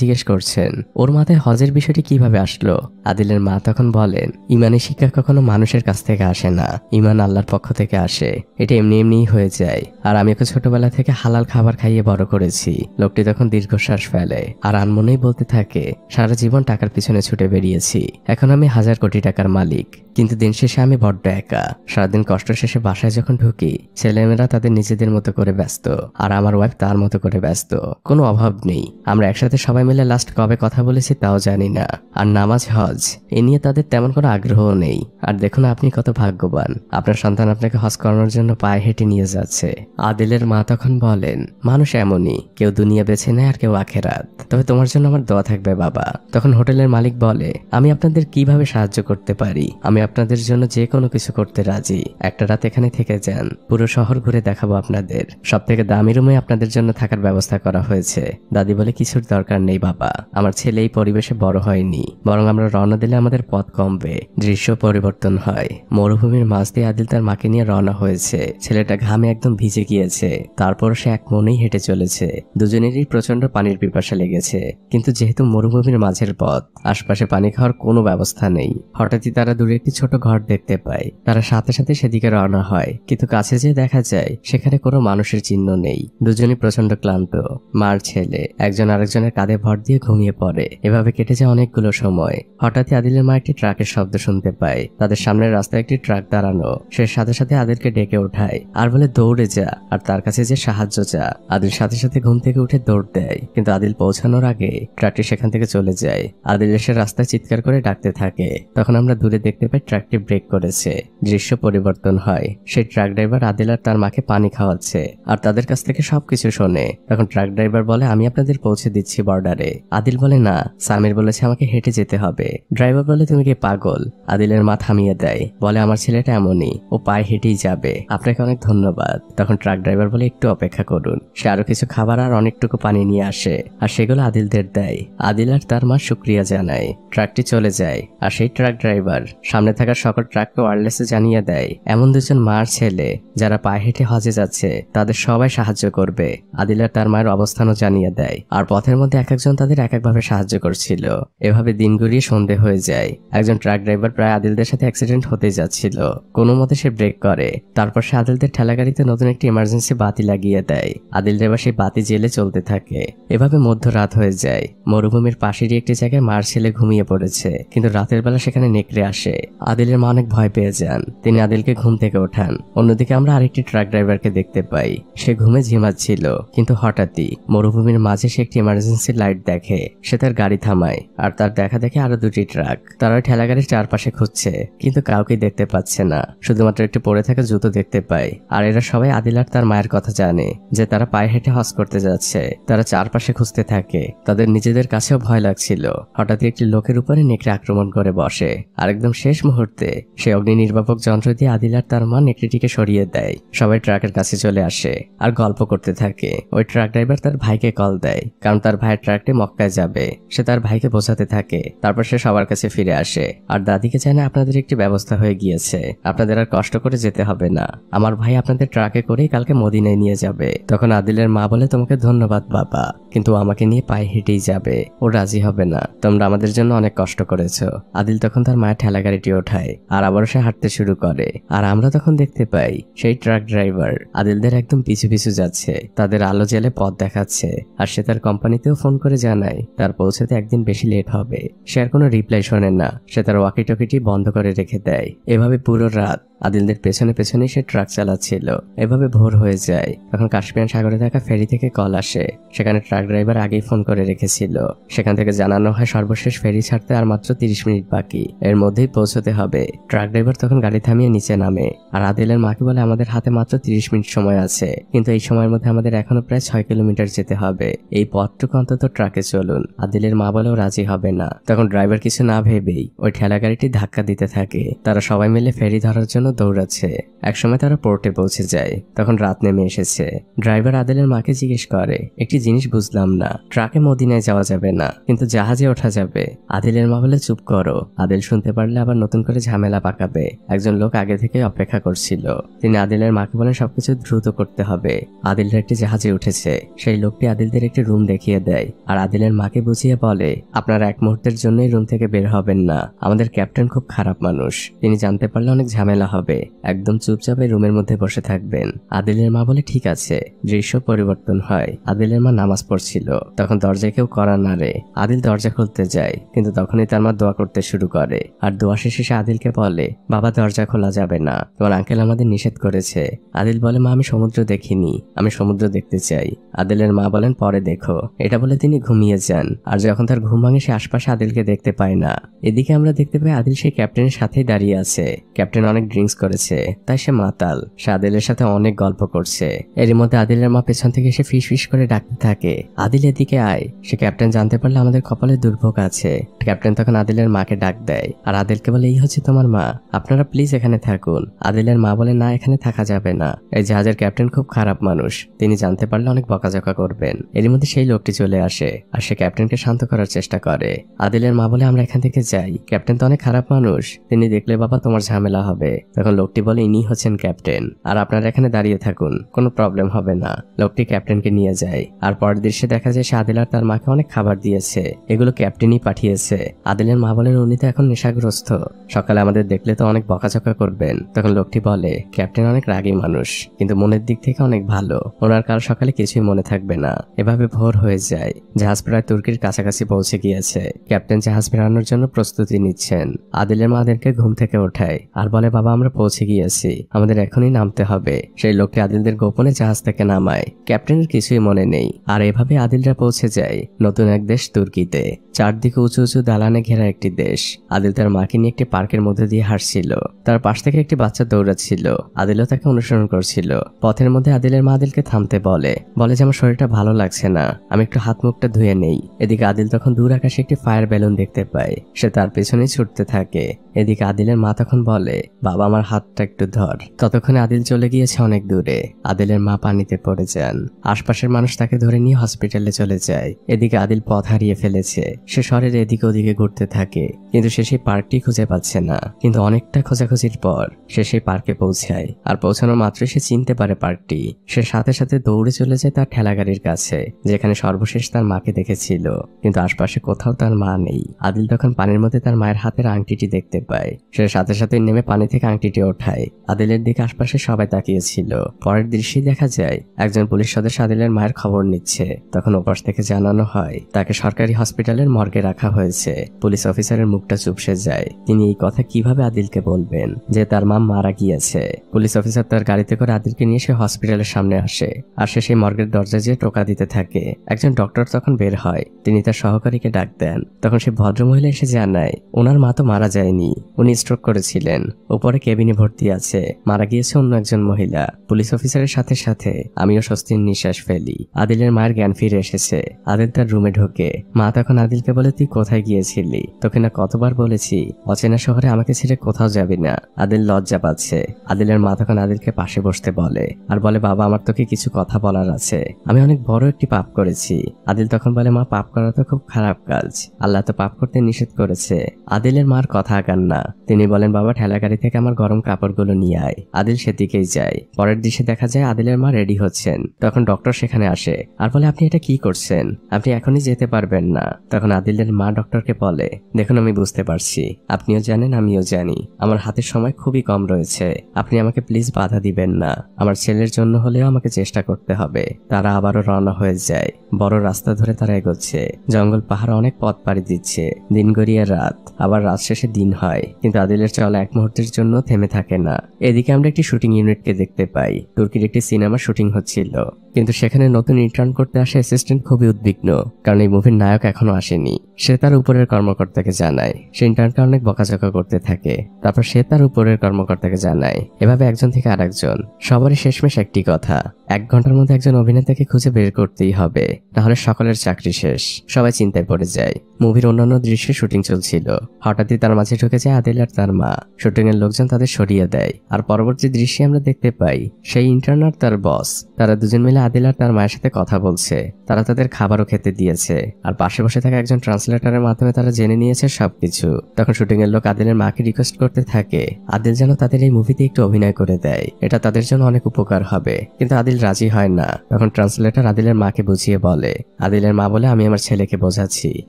জিজ্ঞেস করছেন ওর মাথায় হজের বিষয়টি কিভাবে আসলো। আদিলের মা তখন বলেন, ইমানের শিক্ষা কখনো মানুষের কাছ থেকে আসে না, ইমান আল্লাহর পক্ষ থেকে আসে, এটা এমনি এমনিই হয়ে যায়। আর আমি ওকে ছোটবেলা থেকে হালাল খাবার খাইয়ে বড় করেছি। লোকটি তখন দীর্ঘশ্বাস ফেলে আর আনমনেই বলতে থাকে, সারা জীবন টাকার পিছনে ছুটে বেরিয়েছি, এখন আমি 1000 কোটি টাকার মালিক, কিন্তু দিন শেষে আমি বড্ড একা। সারাদিন কষ্ট শেষে বাসায় যখন ঢুকি, ছেলেমেয়েরা তাদের নিজেদের মতো করে ব্যস্ত, আর আমার ওয়াইফ তার মতো করে ব্যস্ত। কোনো অভাব নেই। আমরা একসাথে সবাই মিলে লাস্ট কবে কথা বলেছি তাও জানি না। আর নামাজ হজ এ নিয়ে তাদের তেমন কোনো আগ্রহ নেই। আর দেখুন আপনি কত ভাগ্যবান, আপনার সন্তান আপনাকে হজ করানোর জন্য পায়ে হেঁটে নিয়ে যাচ্ছে। আদিলের মা তখন বলেন, মানুষ এমনই, কেউ দুনিয়া বেছে নেয় আর কেউ আখেরাত, তবে তোমার জন্য আমার দোয়া থাকবে বাবা। তখন হোটেলের মালিক বলে, আমি আপনাদের কিভাবে সাহায্য করতে পারি? আমি আপনাদের জন্য যে কোনো কিছু করতে রাজি। একটা রাত এখানে থেকে যান, পুরো শহর ঘুরে দেখাবো আপনাদের। সব থেকে দামি রুমে আপনাদের জন্য থাকার ব্যবস্থা করা হয়েছে। দাদি বলে, কিছুর দরকার নেই বাবা, আমার ছেলে এই পরিবেশে বড় হয়নি, বরং আমরা রওনা দিলে আমাদের পথ কমবে। দৃশ্য পরিবর্তন হয়। মরুভূমির মাঝ দিয়ে আদিল তার মাকে নিয়ে রওনা হয়েছে। ছেলেটা ঘামে একদম ভিজে গিয়েছে, তারপর সে এক মনেই হেঁটে চলেছে। দুজনেরই প্রচন্ড পানির পিপাসা লেগেছে, কিন্তু যেহেতু মরুভূমির মাঝের পথ, আশপাশে পানি খাওয়ার কোনো ব্যবস্থা নেই। হঠাৎই তারা দূরে একটি ছোট ঘর দেখতে পায়। তারা সাথে সাথে সেদিকে রওনা হয়, কিন্তু কাছে যেয়ে দেখা যায় সেখানে কোনো মানুষের চিহ্ন নেই। দুজনই প্রচন্ড ক্লান্ত। মার ছেলে একজন আরেকজনের কাঁধে ভর দিয়ে ঘুমিয়ে পড়ে। এভাবে কেটে যায় অনেকগুলো সময়। হঠাৎই আদিলের মা একটি ট্রাকের শব্দ শুনতে পায়। তাদের সামনের রাস্তায় একটি ট্রাক দাঁড়ানো। সে সাথে সাথে আদিলকে ডেকে ওঠায় আর বলে, দৌড়ে যা আর তার কাছে যে সাহায্য চা। আদিল সাথে সাথে ঘুম থেকে উঠে দৌড় দেয়, কিন্তু আদিল পৌঁছানোর আগে ট্রাকটি সেখান থেকে চলে যায়। আদিল এসে রাস্তায় চিৎকার করে ডাকতে থাকে। তখন আমরা দূরে দেখতে পাই ট্রাকটি ব্রেক করেছে। দৃশ্য পরিবর্তন হয়। সেই ট্রাক ড্রাইভার আদিল আর তার মাকে পানি খাওয়াচ্ছে আর তাদের কাছ থেকে সবকিছু শোনে। তখন ট্রাক ড্রাইভার বলে, আমি আপনাদের পৌঁছে দিচ্ছি বর্ডারে। আদিল বলে, না, সামির বলেছে আমাকে হেঁটে যেতে হবে। ড্রাইভার বলে, তুমি কি পাগল? আদিলের মা থামিয়ে দেয়, বলে, আমার ছেলেটা এমনই, ও পায়ে হেঁটেই যাবে, আপনাকে অনেক ধন্যবাদ। তখন ট্রাক ড্রাইভার বলে, একটু অপেক্ষা করুন। সে আরো কিছু খাবার আর অনেকটুকু পানি নিয়ে আসে আর সেগুলো আদিলদের দেয়। আদিল আর তার মা শুক্রিয়া জানায়। ট্রাকটি চলে যায় আর সেই ট্রাক ড্রাইভার সামনে থাকা সকল ট্রাককে ওয়্যারলেসে জানিয়ে দেয় এমন দুজন মার ছেলে যারা পায়ে হেঁটে হজে যাচ্ছে তাদের সবাই সাহায্য করবে। আদিল আর তার মায়ের অবস্থানও জানিয়ে দেয় আর পথের মধ্যে এক একজন তাদের এক একভাবে সাহায্য করছিল। এভাবে দিন গড়িয়ে সন্ধে হয়ে যায়। একজন ট্রাক ড্রাইভার প্রায় আদিলদের সাথে অ্যাক্সিডেন্ট হতে যাচ্ছিল। কোনো মতে সে ব্রেক করে। তারপর সে আদিলদের ঠেলাগাড়িতে নতুন একটি ইমার্জেন্সি বাতি লাগিয়ে দেয়। আদিল ড্রাইভার সেই বাতি জেলে চলতে থাকে। এভাবে মধ্যরাত হয়ে যায়। মরুভূমির পাশেরই একটি জায়গায় মার ছেলে ঘুমিয়ে পড়েছে, কিন্তু রাতের বেলা সেখানে নেকড়ে আসে। আদিলের মা অনেক ভয় পেয়ে যান। তিনি আদিলকে ঘুম থেকে ওঠান। অন্যদিকে আমরা আরেকটি ট্রাক ড্রাইভারকে দেখতে পাই। সে ঘুমে ঝিমাচ্ছিল, কিন্তু হঠাৎই মরুভূমির মাঝে সে একটি ইমার্জেন্সি লাইট দেখে। সে তার গাড়ি থামায় আর তার দেখা দেখে আরো দুটি ট্রাক। তারা ঠেলাগাড়ির চারপাশে খুঁজছে, কিন্তু কাউকে দেখতে পাচ্ছে না। শুধুমাত্র একটি পড়ে থাকা জুতো দেখতে পায়। আর এরা সবাই আদিল আর তার মায়ের কথা জানে যে তারা পায়ে হেঁটে হজ করতে যাচ্ছে। তারা চারপাশে খুঁজতে থাকে। তাদের নিজেদের কাছেও ভয় লাগছিল। হঠাৎই একটি লোকের উপরে নেকড়ে আক্রমণ করে বসে আর একদম শেষ মুহূর্তে সে অগ্নি নির্বাপক যন্ত্র দিয়ে আদিল আর তার মা নেকড়েটিকে সরিয়ে দেয়। সবাই ট্রাকের কাছে চলে আসে আর গল্প করতে থাকে। ওই ট্রাক ড্রাইভার তার ভাইকে কল দেয়, কারণ তার ভাইয়ের ট্রাকটি মক্কায় যাবে। সে তার ভাইকে বোঝাতে থাকে। তারপর সে সবার কাছে ফিরে আসে আর দাদিকে জানে আপনাদের একটি ব্যবস্থা হয়ে গিয়েছে, আপনাদের আর কষ্ট করে যেতে হবে না। আমার ভাই আপনাদের ট্রাকে করেই কালকে মদিনায় নিয়ে যাবে। তখন আদিলের মা বলে, তোমাকে ধন্যবাদ বাবা, কিন্তু আমাকে নিয়ে পায়ে হেঁটেই যাবে, ও রাজি হবে না। তোমরা আমাদের জন্য অনেক কষ্ট করেছো। আদিল তখন তার মায়ের ঠেলা গাড়িটি ওঠায় আর আবারও সে হাঁটতে শুরু করে। আর আমরা তখন দেখতে পাই সেই ট্রাক ড্রাইভার আদিলদের একদম পিছু পিছু যাচ্ছে, তাদের আলো জেলে পথ দেখাচ্ছে। আর সে তার কোম্পানিতেও ফোন করে জানায় তার পৌঁছাতে একদিন বেশি লেট হবে। সে আর কোনো রিপ্লাই শোনে না, সে তার ওয়াকি টকিটি বন্ধ করে রেখে দেয়। এভাবে পুরো রাত আদিলদের পেছনে পেছনেই সে ট্রাক চালাচ্ছিল। এভাবে ভোর হয়ে যায়। তখন কাশ্মীর সাগরে থাকা ফেরি থেকে কল আসে। সেখানে ট্রাক ড্রাইভার আগেই ফোন করে রেখেছিল। সেখান থেকে জানানো হয় সর্বশেষ ফেরি ছাড়তে আর মাত্র 30 মিনিট বাকি, এর মধ্যেই পৌঁছতে হবে। ট্রাক ড্রাইভার তখন গাড়ি থামিয়ে নিচে নামে আর আদিলের মাকে বলে, আমাদের হাতে মাত্র 30 মিনিট সময় আছে, কিন্তু এই সময়ের মধ্যে আমাদের এখনো প্রায় 6 কিলোমিটার যেতে হবে। এই পথটুকু অন্তত ট্রাকে চলুন। আদিলের মা বলেও রাজি হবে না। তখন ড্রাইভার কিছু না ভেবেই ওই ঠেলা গাড়িটি ধাক্কা দিতে থাকে। তারা সবাই মিলে ফেরি ধরার জন্য দৌড়াচ্ছে। একসময় তারা পোর্টে পৌঁছে যায়। তখন রাত নেমে এসেছে। ড্রাইভার আদিলের মাকে জিজ্ঞেস করে, একটি জিনিস বুঝলাম না, ট্রাকে মদিনায় যাওয়া যাবে না, কিন্তু জাহাজে ওঠা যাবে। আদিলের মা বলে, চুপ করো, আদিল শুনতে পারলে আবার নতুন করে ঝামেলা পাকাবে। একজন লোক আগে থেকে অপেক্ষা করছিল। তিনি আদিলের মাকে বলেন সবকিছু দ্রুত করতে হবে। আদিলরা একটি জাহাজে উঠেছে। সেই লোকটি আদিলদের একটি রুম দেখিয়ে দেয় আর আদিলের মাকে বুঝিয়ে বলে, আপনারা এক মুহূর্তের জন্যই রুম থেকে বের হবেন না, আমাদের ক্যাপ্টেন খুব খারাপ মানুষ, তিনি জানতে পারলে অনেক ঝামেলা হবে, একদম চুপচাপ এই রুমের মধ্যে বসে থাকবেন। আদিলের মা বলে, ঠিক আছে। দৃশ্য পরিবর্তন হয়। আদিলের মা নামাজ পড়ছিল। তখন দরজায় কেউ কড়া নাড়ে। আদিল দরজা খুলতে যায়, কিন্তু তখনই তার মা দোয়া করতে শুরু করে। আর দোয়া শেষে সে আদিলকে বলে, বাবা দরজা খোলা যাবে না, তোমার আঙ্কেল আমাদের নিষেধ করেছে। আদিল বলে, মা আমি সমুদ্র দেখিনি, আমি সমুদ্র দেখতে চাই। আদিলের মা বলেন, পরে দেখো। এটা বলে তিনি ঘুমিয়ে যান। আর যখন তার ঘুম ভাঙে সে আশপাশে আদিলকে দেখতে পায় না। এদিকে আমরা দেখতে পাই আদিল সেই ক্যাপ্টেনের সাথেই দাঁড়িয়ে আছে। ক্যাপ্টেন অনেক ড্রিঙ্কস করেছে, তাই সে মাতাল। সে আদিলের সাথে অনেক গল্প করছে। এর মধ্যে আদিলের মা পেছন থেকে এসে ফিস ফিস করে ডাকতে থাকে, আদিল এদিকে আয়। সে ক্যাপ্টেন জানতে পারলে আমাদের কপালে দুর্ভোগ আছে। ক্যাপ্টেন তখন আদিলের মাকে ডাক দেয় আর আদিলকে বলে, এই হচ্ছে তোমার মা, আপনারা প্লিজ এখানে থাকুন। আদিলের মা বলে, না এখানে থাকা যাবে না, এই জাহাজের ক্যাপ্টেন খুব খারাপ মানুষ, তিনি জানতে পারলে অনেক বকাঝকা করবেন। এর মধ্যে সেই লোকটি চলে আসে আর সে ক্যাপ্টেনকে শান্ত করার চেষ্টা করে। আদিলের মা বলে, আমরা এখান থেকে যাই, ক্যাপ্টেন তো অনেক খারাপ মানুষ, তিনি দেখলে বাবা তোমার ঝামেলা হবে। তখন লোকটি বলে, ইনি হচ্ছেন ক্যাপ্টেন, আর আপনারা এখানে দাঁড়িয়ে থাকুন, কোনো প্রবলেম হবে না। লোকটি ক্যাপ্টেনকে নিয়ে যায় আর পরের দৃশ্যে দেখা যায় সে আদিল আর তার মাকে অনেক খাবার দিয়েছে, এগুলো ক্যাপ্টেনই পাঠিয়েছে। আদিলের মা বলেন, উনি তো এখন নেশাগ্রস্ত, সকালে আমাদের দেখলে তো অনেক বকাঝকা করবেন। তখন লোকটি বলে, ক্যাপ্টেন অনেক রাগী মানুষ, কিন্তু মনের দিক থেকে অনেক ভালো, ওনার কাল সকালে কিছুই মনে থাকবে না। এভাবে ভোর হয়ে যায়। জাহাজ প্রায় তুর্কির কাছাকাছি পৌঁছে গিয়েছে। ক্যাপ্টেন জাহাজ ফেরানোর জন্য প্রস্তুতি নিচ্ছেন। আদিলের মা আদিলকে ঘুম থেকে ওঠায় আর বলে, বাবা আমরা পৌঁছে গিয়েছি, আমাদের এখনই নামতে হবে। সেই লোকটি আদিলদের গোপনে জাহাজ থেকে নামায়। ক্যাপ্টেনের কিছুই মনে নেই। আর এভাবে আদিলরা পৌঁছে যায় নতুন এক দেশ তুর্কিতে। চারদিকে উঁচু উঁচু দালানে ঘেরা একটি দেশ। আদিল তার মাকে নিয়ে একটি পার্কের মধ্যে দিয়ে হাঁটছিল। তার পাশ থেকে একটি বাচ্চা দৌড়াচ্ছিল। আদিলও তাকে অনুসরণ করছিল। পথের মধ্যে আদিলের মা আদিলকে থামতে বলে যে আমার শরীরটা ভালো লাগছে না, আমি একটু হাত মুখটা ধুয়ে নেই। এদিকে আদিল তখন দূর আকাশে একটি ফায়ার বেলুন দেখতে পায়। সে তার পেছনেই ছুটতে থাকে। এদিকে আদিলের মা তখন বলে, বাবা আমার হাতটা একটু ধর। ততক্ষণে আদিল চলে গিয়েছে অনেক দূরে। আদিলের মা পানিতে পড়ে যান। আশপাশের মানুষ তাকে ধরে নিয়ে হসপিটালে চলে যায়। এদিকে আদিল পথ হারিয়ে ফেলেছে। সে শহরের এদিকে ওদিকে ঘুরতে থাকে, কিন্তু সে সেই পার্কটি খুঁজে পাচ্ছে না। কিন্তু অনেকটা খোঁজাখুঁজির পর সে সেই পার্কে পৌঁছায়। আর পৌঁছানোর মাত্রই সে চিনতে পারে পার্কটি। সে সাথে সাথে দৌড়ে চলে যায় তার ঠেলাগাড়ির কাছে, যেখানে সর্বশেষ তার মাকে দেখেছিল। কিন্তু আশপাশে কোথাও তার মা নেই। আদিল তখন পানির মধ্যে তার মায়ের হাতের আংটিটি দেখতে পায়। সে সাথে সাথে নেমে পানি থেকে আংটিটি ওঠায়। আদিলের দিকে আশপাশে সবাই তাকিয়েছিল। পরের দৃশ্যে দেখা যায় একজন পুলিশ সদস্য আদিলের মায়ের খবর নিচ্ছে। তখন ওপাশ থেকে জানানো হয় তাকে সরকারি হসপিটালের মর্গে রাখা হয়েছে। পুলিশ অফিসারের মুখটা চুপসে যায়। তিনি এই কথা কিভাবে আদিলকে বলবেন যে তার মা মারা গিয়েছে। পুলিশ অফিসার তার গাড়িতে করে আদিলকে নিয়ে সে হসপিটালের সামনে আসে। আর সে সেই মর্গের দরজা যেয়ে টোকা দিতে থাকে। একজন ডক্টর তখন বের হয়, তিনি তার সহকারীকে ডাক দেন। তখন সে ভদ্রমহিলা এসে জানায় ওনার মা তো মারা যায়নি, উনি স্ট্রোক করেছিলেন, উপরে কেবিনে ভর্তি আছে, মারা গিয়েছে অন্য একজন মহিলা। পুলিশ অফিসারের সাথে সাথে আমিও স্বস্তির নিঃশ্বাস ফেলি। আদিলের মায়ের জ্ঞান ফিরে এসেছে। আদিল তার রুমে ঢোকে। মা তখন আদিলকে বলে, তুই কোথায় গিয়েছিলি? তোকে না কতবার বলেছি অচেনা শহরে আমাকে ছেড়ে কোথাও যাবি না। আদিল লজ্জা পাচ্ছে। আদিলের মা তখন আদিলকে পাশে বসতে বলে আর বলে, বাবা আমার তোকে কিছু কথা বলার আছে, আমি অনেক বড় একটি পাপ করেছি। আদিল তখন বলে, মা পাপ করা তো খুব খারাপ কাজ, আল্লাহ তো পাপ করতে নিষেধ করেছে। আদিলের মার কথা আগান না। তিনি বলেন, বাবা ঠেলা গাড়ি থেকে আমার গরম কাপড়গুলো নিয়ে আয়। আদিল সেদিকেই যায়। পরের দৃশ্যে দেখা যায় আদিলের মা রেডি হচ্ছেন। তখন ডক্টর সেখানে আসে আর বলে, আপনি এটা কি করছেন? আপনি এখনই যেতে পারবেন না। তখন আদিলের মা ডক্টরকে বলে, দেখুন আমি বুঝতে পারছি, আপনিও জানেন আমিও জানি আমার হাতের সময় খুবই কম রয়েছে, আপনি আমাকে প্লিজ বাধা দিবেন না। আমার ছেলের জন্য হলেও আমাকে চেষ্টা করতে হবে। তারা আবারও রওনা হয়ে যায়। বড় রাস্তা ধরে তারা এগোচ্ছে। জঙ্গল পাহাড় অনেক পথ পাড়ি দিচ্ছে। দিন গড়িয়ে রাত, আবার রাত শেষে দিন হয়, কিন্তু আদিলের চলা এক মুহূর্তের জন্য থেমে থাকে না। এদিকে আমরা একটি শুটিং ইউনিটকে দেখতে পাই। তুর্কির একটি সিনেমা শুটিং হচ্ছিল, কিন্তু সেখানে নতুন ইন্টার্ন করতে আসা অ্যাসিস্ট্যান্ট খুবই উদ্বিগ্ন, কারণ এই মুভির নায়ক এখনো আসেনি। সে তার উপরের কর্মকর্তাকে জানায়। সে ইন্টার্নকে অনেক বকাঝকা করতে থাকে। তারপর সে তার উপরের কর্মকর্তাকে জানায়। এভাবে একজন থেকে আরেকজন। সবারই শেষমেশ একটি কথা, 1 ঘন্টার মধ্যে একজন অভিনেতাকে খুঁজে বের করতেই হবে, তাহলে সকলের চাকরি শেষ। সবাই চিন্তায় পড়ে যায়। মুভির অন্যান্য দৃশ্যে শুটিং চলছিল। হঠাৎই তার মাঝে ঢুকে যায় আদিল আর তার মা। শুটিং এর লোকজন তাদের সরিয়ে দেয়। আর পরবর্তী দৃশ্যে আমরা দেখতে পাই সেই ইন্টার্ন আর তার বস, তারা দুজন মিলে আদিল আর তার মায়ের সাথে কথা বলছে। তারা তাদের খাবারও খেতে দিয়েছে। আর পাশে বসে থাকা একজন ট্রান্সলেটরের মাধ্যমে তারা জেনে নিয়েছে সবকিছু। তখন শুটিং এর লোক আদিলের মাকে রিকোয়েস্ট করতে থাকে আদিল যেন তাদের এই মুভিতে একটু অভিনয় করে দেয়, এটা তাদের জন্য অনেক উপকার হবে। কিন্তু আদিল রাজি হয় না। তখন ট্রান্সলেটর আদিলের মাকে বুঝিয়ে বলে। আদিলের মা বলে, আমি আমার ছেলেকে বোঝাচ্ছি।